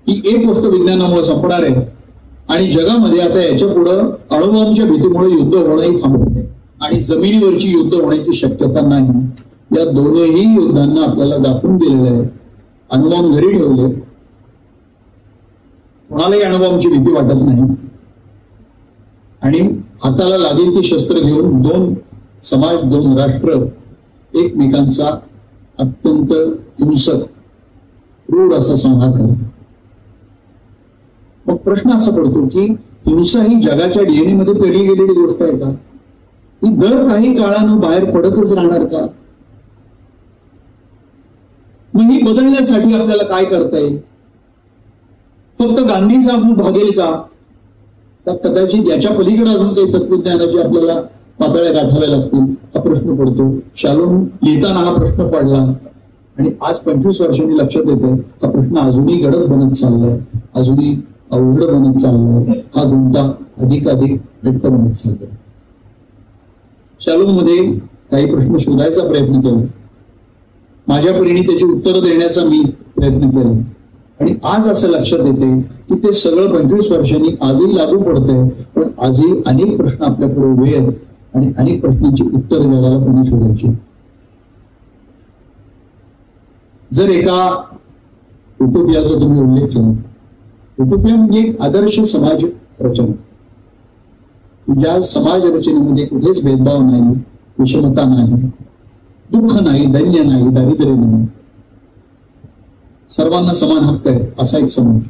ही एक गोष्ट विज्ञानामुळे संपणार आहे आणि जगामध्ये आता याच्या पुढं अणुबॉम्बच्या भीतीमुळे युद्ध होणंही थांबवणे आणि जमिनीवरची युद्ध होण्याची शक्यता नाही. या दोनही युद्धांना आपल्याला दाखवून दिलेलं आहे. अणुबॉम्ब घरी ठेवले, कोणालाही अणुबॉम्बची भीती वाटत नाही आणि हाताला लागेल ती शस्त्र घेऊन दोन समाज, दोन राष्ट्र एकमेकांचा अत्यंत हिंसक क्रूर असा संहार करतात. मग प्रश्न असा पडतो की हिंसा ही जगाच्या डीएनए मध्ये पेरली गेलेली गोष्ट आहे का? ही दर काही काळानं बाहेर पडतच राहणार का? मग ही बदलण्यासाठी आपल्याला काय करता येईल? फक्त गांधी साहेब भागेल का? तर कदाचित याच्या पलीकडे अजून काही तत्वज्ञानाची आपल्याला पातळ्या गाठाव्या लागतील हा प्रश्न पडतो. शालोम लिहिताना हा प्रश्न पडला आणि आज 25 वर्षांनी लक्षात येतं हा प्रश्न अजूनही गडद बनत चाललाय, अजूनही अवघड बनत चाललाय, हा गुंता अधिकाधिक घट्ट बनत चाललाय. शालोम मध्ये काही प्रश्न शोधायचा प्रयत्न केला, माझ्या परीने त्याची उत्तरं देण्याचा मी प्रयत्न केला आणि आज असं लक्षात येते की ते सगळं 25 वर्षांनी आजही लागू पडतंय. पण आजही अनेक प्रश्न आपल्याकडे उभे आहेत आणि अनेक प्रश्नांची उत्तर जगाला पुन्हा शोधायची. जर एका युटोपियाचा तुम्ही उल्लेख केला, युटोपिया म्हणजे एक आदर्श समाज रचना, ज्या समाज रचनेमध्ये कुठेच भेदभाव नाही, विषमता नाही, दुःख नाही, दैन्य नाही, दारिद्र्य नाही, सर्वांना समान हक्क आहे असा एक समाज.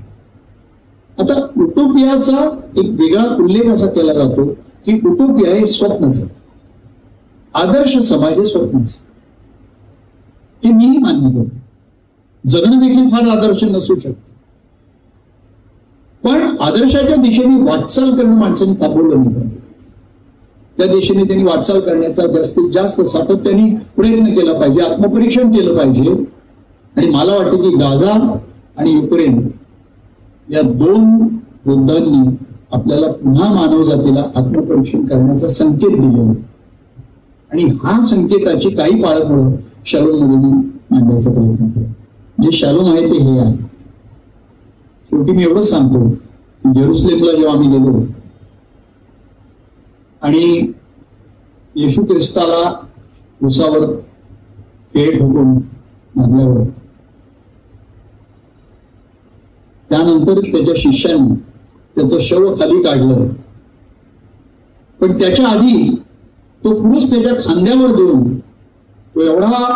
आता युटोपियाचा एक वेगळा उल्लेख असा केला जातो की युटोपिया हे स्वप्नच, आदर्श समाज हे स्वप्नच. हे मीही मान्य करतो. जगणं देखील फार आदर्श नसू शकतं, पण आदर्शाच्या दिशेने वाटचाल करणं माणसाने थांबवलं नाही पाहिजे. त्या दिशेने त्यांनी वाटचाल करण्याचा जास्तीत जास्त सातत्याने प्रयत्न केला पाहिजे, आत्मपरीक्षण केलं पाहिजे. आणि मला वाटतं की गाझा आणि युक्रेन या दोन युद्धांनी आपल्याला पुन्हा मानवजातीला आत्मपरीक्षण करण्याचा संकेत दिलेला आणि हा संकेताची काही पाळंमुळं शालोम मध्ये मांडण्याचा प्रयत्न केला. जे शालोम आहे ते हे आहे. शेवटी मी एवढंच सांगतो, जेरुसलेमला जेव्हा आम्ही गेलो आणि येशू ख्रिस्ताला उसावर खेळ ठोकून मारल्यावर त्यानंतर त्याच्या शिष्यांनी त्याचं शव खाली काढलं, पण त्याच्या आधी तो क्रूस त्याच्या खांद्यावर देऊन तो एवढा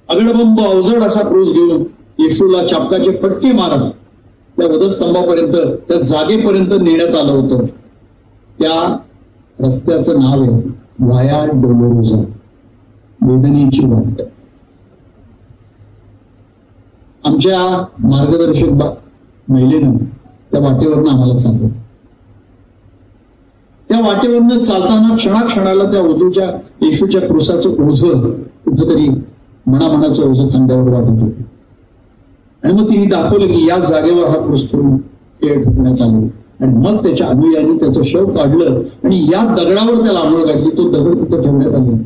अगडबंब अवजड असा क्रूस घेऊन येशूला चापकाचे फटके मारत त्या वधस्तंभापर्यंत, त्या जागेपर्यंत नेण्यात आलं होतं. त्या रस्त्याचं नाव आहे व्हाया डोलोरोसा, वेदनेची वाट. आमच्या मार्गदर्शक महिलेनं त्या वाटेवरनं आम्हाला चाललं. त्या वाटेवरनं चालताना क्षणाक्षणाला त्या ओझूच्या येशूच्या क्रूसाचं ओझं कुठंतरी मनामनाचं ओझं खांद्यावर वाटत होतं आणि मग तिने दाखवलं की या जागेवर हा क्रूस करून खेळ ठेवण्यात आले आणि मग त्याच्या अनुयायांनी त्याचं शव काढलं आणि या दगडावर त्याला आंघोळ घातली. तो दगड तिथं ठेवण्यात आले.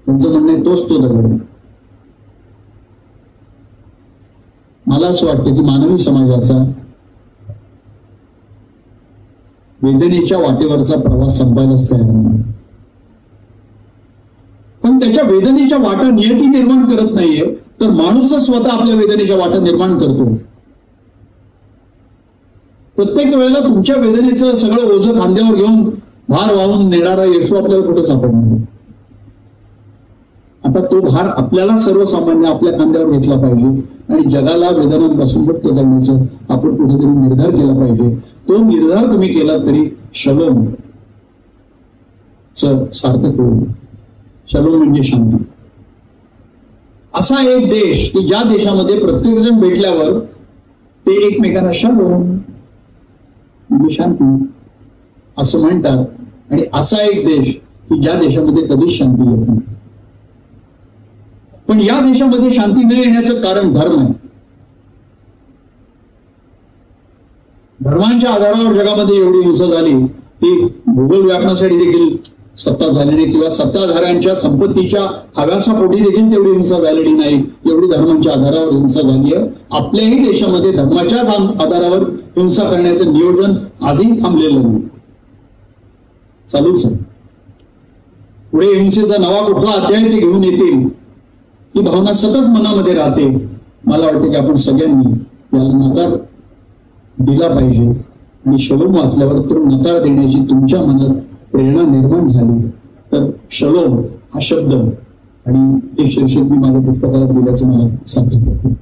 त्यांचं म्हणणं आहे तोच तो दगड. मला असं वाटतं की मानवी समाजाचा वेदनेच्या वाटेवरचा प्रवास संपायलाच तयार नाही, पण त्याच्या वेदनेच्या वाटा नियती निर्माण करत नाहीये, तर माणूसच स्वतः आपल्या वेदनेच्या वाटा निर्माण करतो. प्रत्येक वेळेला तुमच्या वेदनेचं सगळं ओझं खांद्यावर घेऊन भार वाहून नेणारा येशू आपल्याला कुठं सापडणार? आता तो भार आपल्याला सर्वसामान्य आपल्या खांद्यावर घेतला पाहिजे आणि जगाला वेदनांपासून मुक्त करण्याचा आपण कुठेतरी निर्धार केला पाहिजे. तो निर्धार तुम्ही केला तरी शलोम सार्थक होईल. शलोम म्हणजे शांती. असा एक देश की ज्या देशामध्ये प्रत्येक जण भेटल्यावर ते एकमेकांना शालोम म्हणजे शांती असं म्हणतात. आणि असा एक देश की ज्या देशामध्ये कधीच शांती येत नाही. पण या देशामध्ये शांती न येण्याचं कारण धर्म आहे. धर्मांच्या आधारावर जगामध्ये एवढी हिंसा झाली ती भूगोल व्यापण्यासाठी देखील सत्ता झालेली किंवा सत्ताधाऱ्यांच्या संपत्तीच्या हव्यासापोटी देखील तेवढी हिंसा झालेली नाही. एवढी धर्मांच्या आधारावर हिंसा झाली आहे. आपल्याही देशामध्ये धर्माच्याच आधारावर हिंसा करण्याचं नियोजन आजही थांबलेलं नाही, चालूच आहे. पुढे हिंसेचा नवा कुठला अध्याय ते घेऊन येतील ही भावना सतत मनामध्ये राहते. मला वाटतं की आपण सगळ्यांनी याला नकार दिला पाहिजे. आणि शलोम वाचल्यावर तो नकार देण्याची तुमच्या मनात प्रेरणा निर्माण झाली तर शलोम हा शब्द आणि ते शीर्षक मी माझ्या पुस्तकाला दिल्याचं मला सांगतो.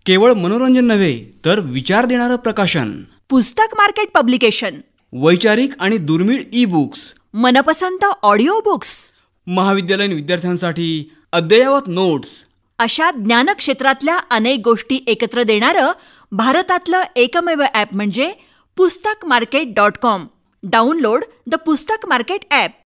केवळ मनोरंजन नव्हे तर विचार देणारं प्रकाशन. पुस्तक मार्केट पब्लिकेशन. वैचारिक आणि दुर्मिळ ई बुक्स. मनपसंत ऑडिओ बुक्स. महाविद्यालयीन विद्यार्थ्यांसाठी अद्ययावत नोट्स. अशा ज्ञान क्षेत्रातल्या अनेक गोष्टी एकत्र देणारं भारतातलं एकमेव ॲप म्हणजे पुस्तकमार्केट.com. डाउनलोड द पुस्तक मार्केट ॲप.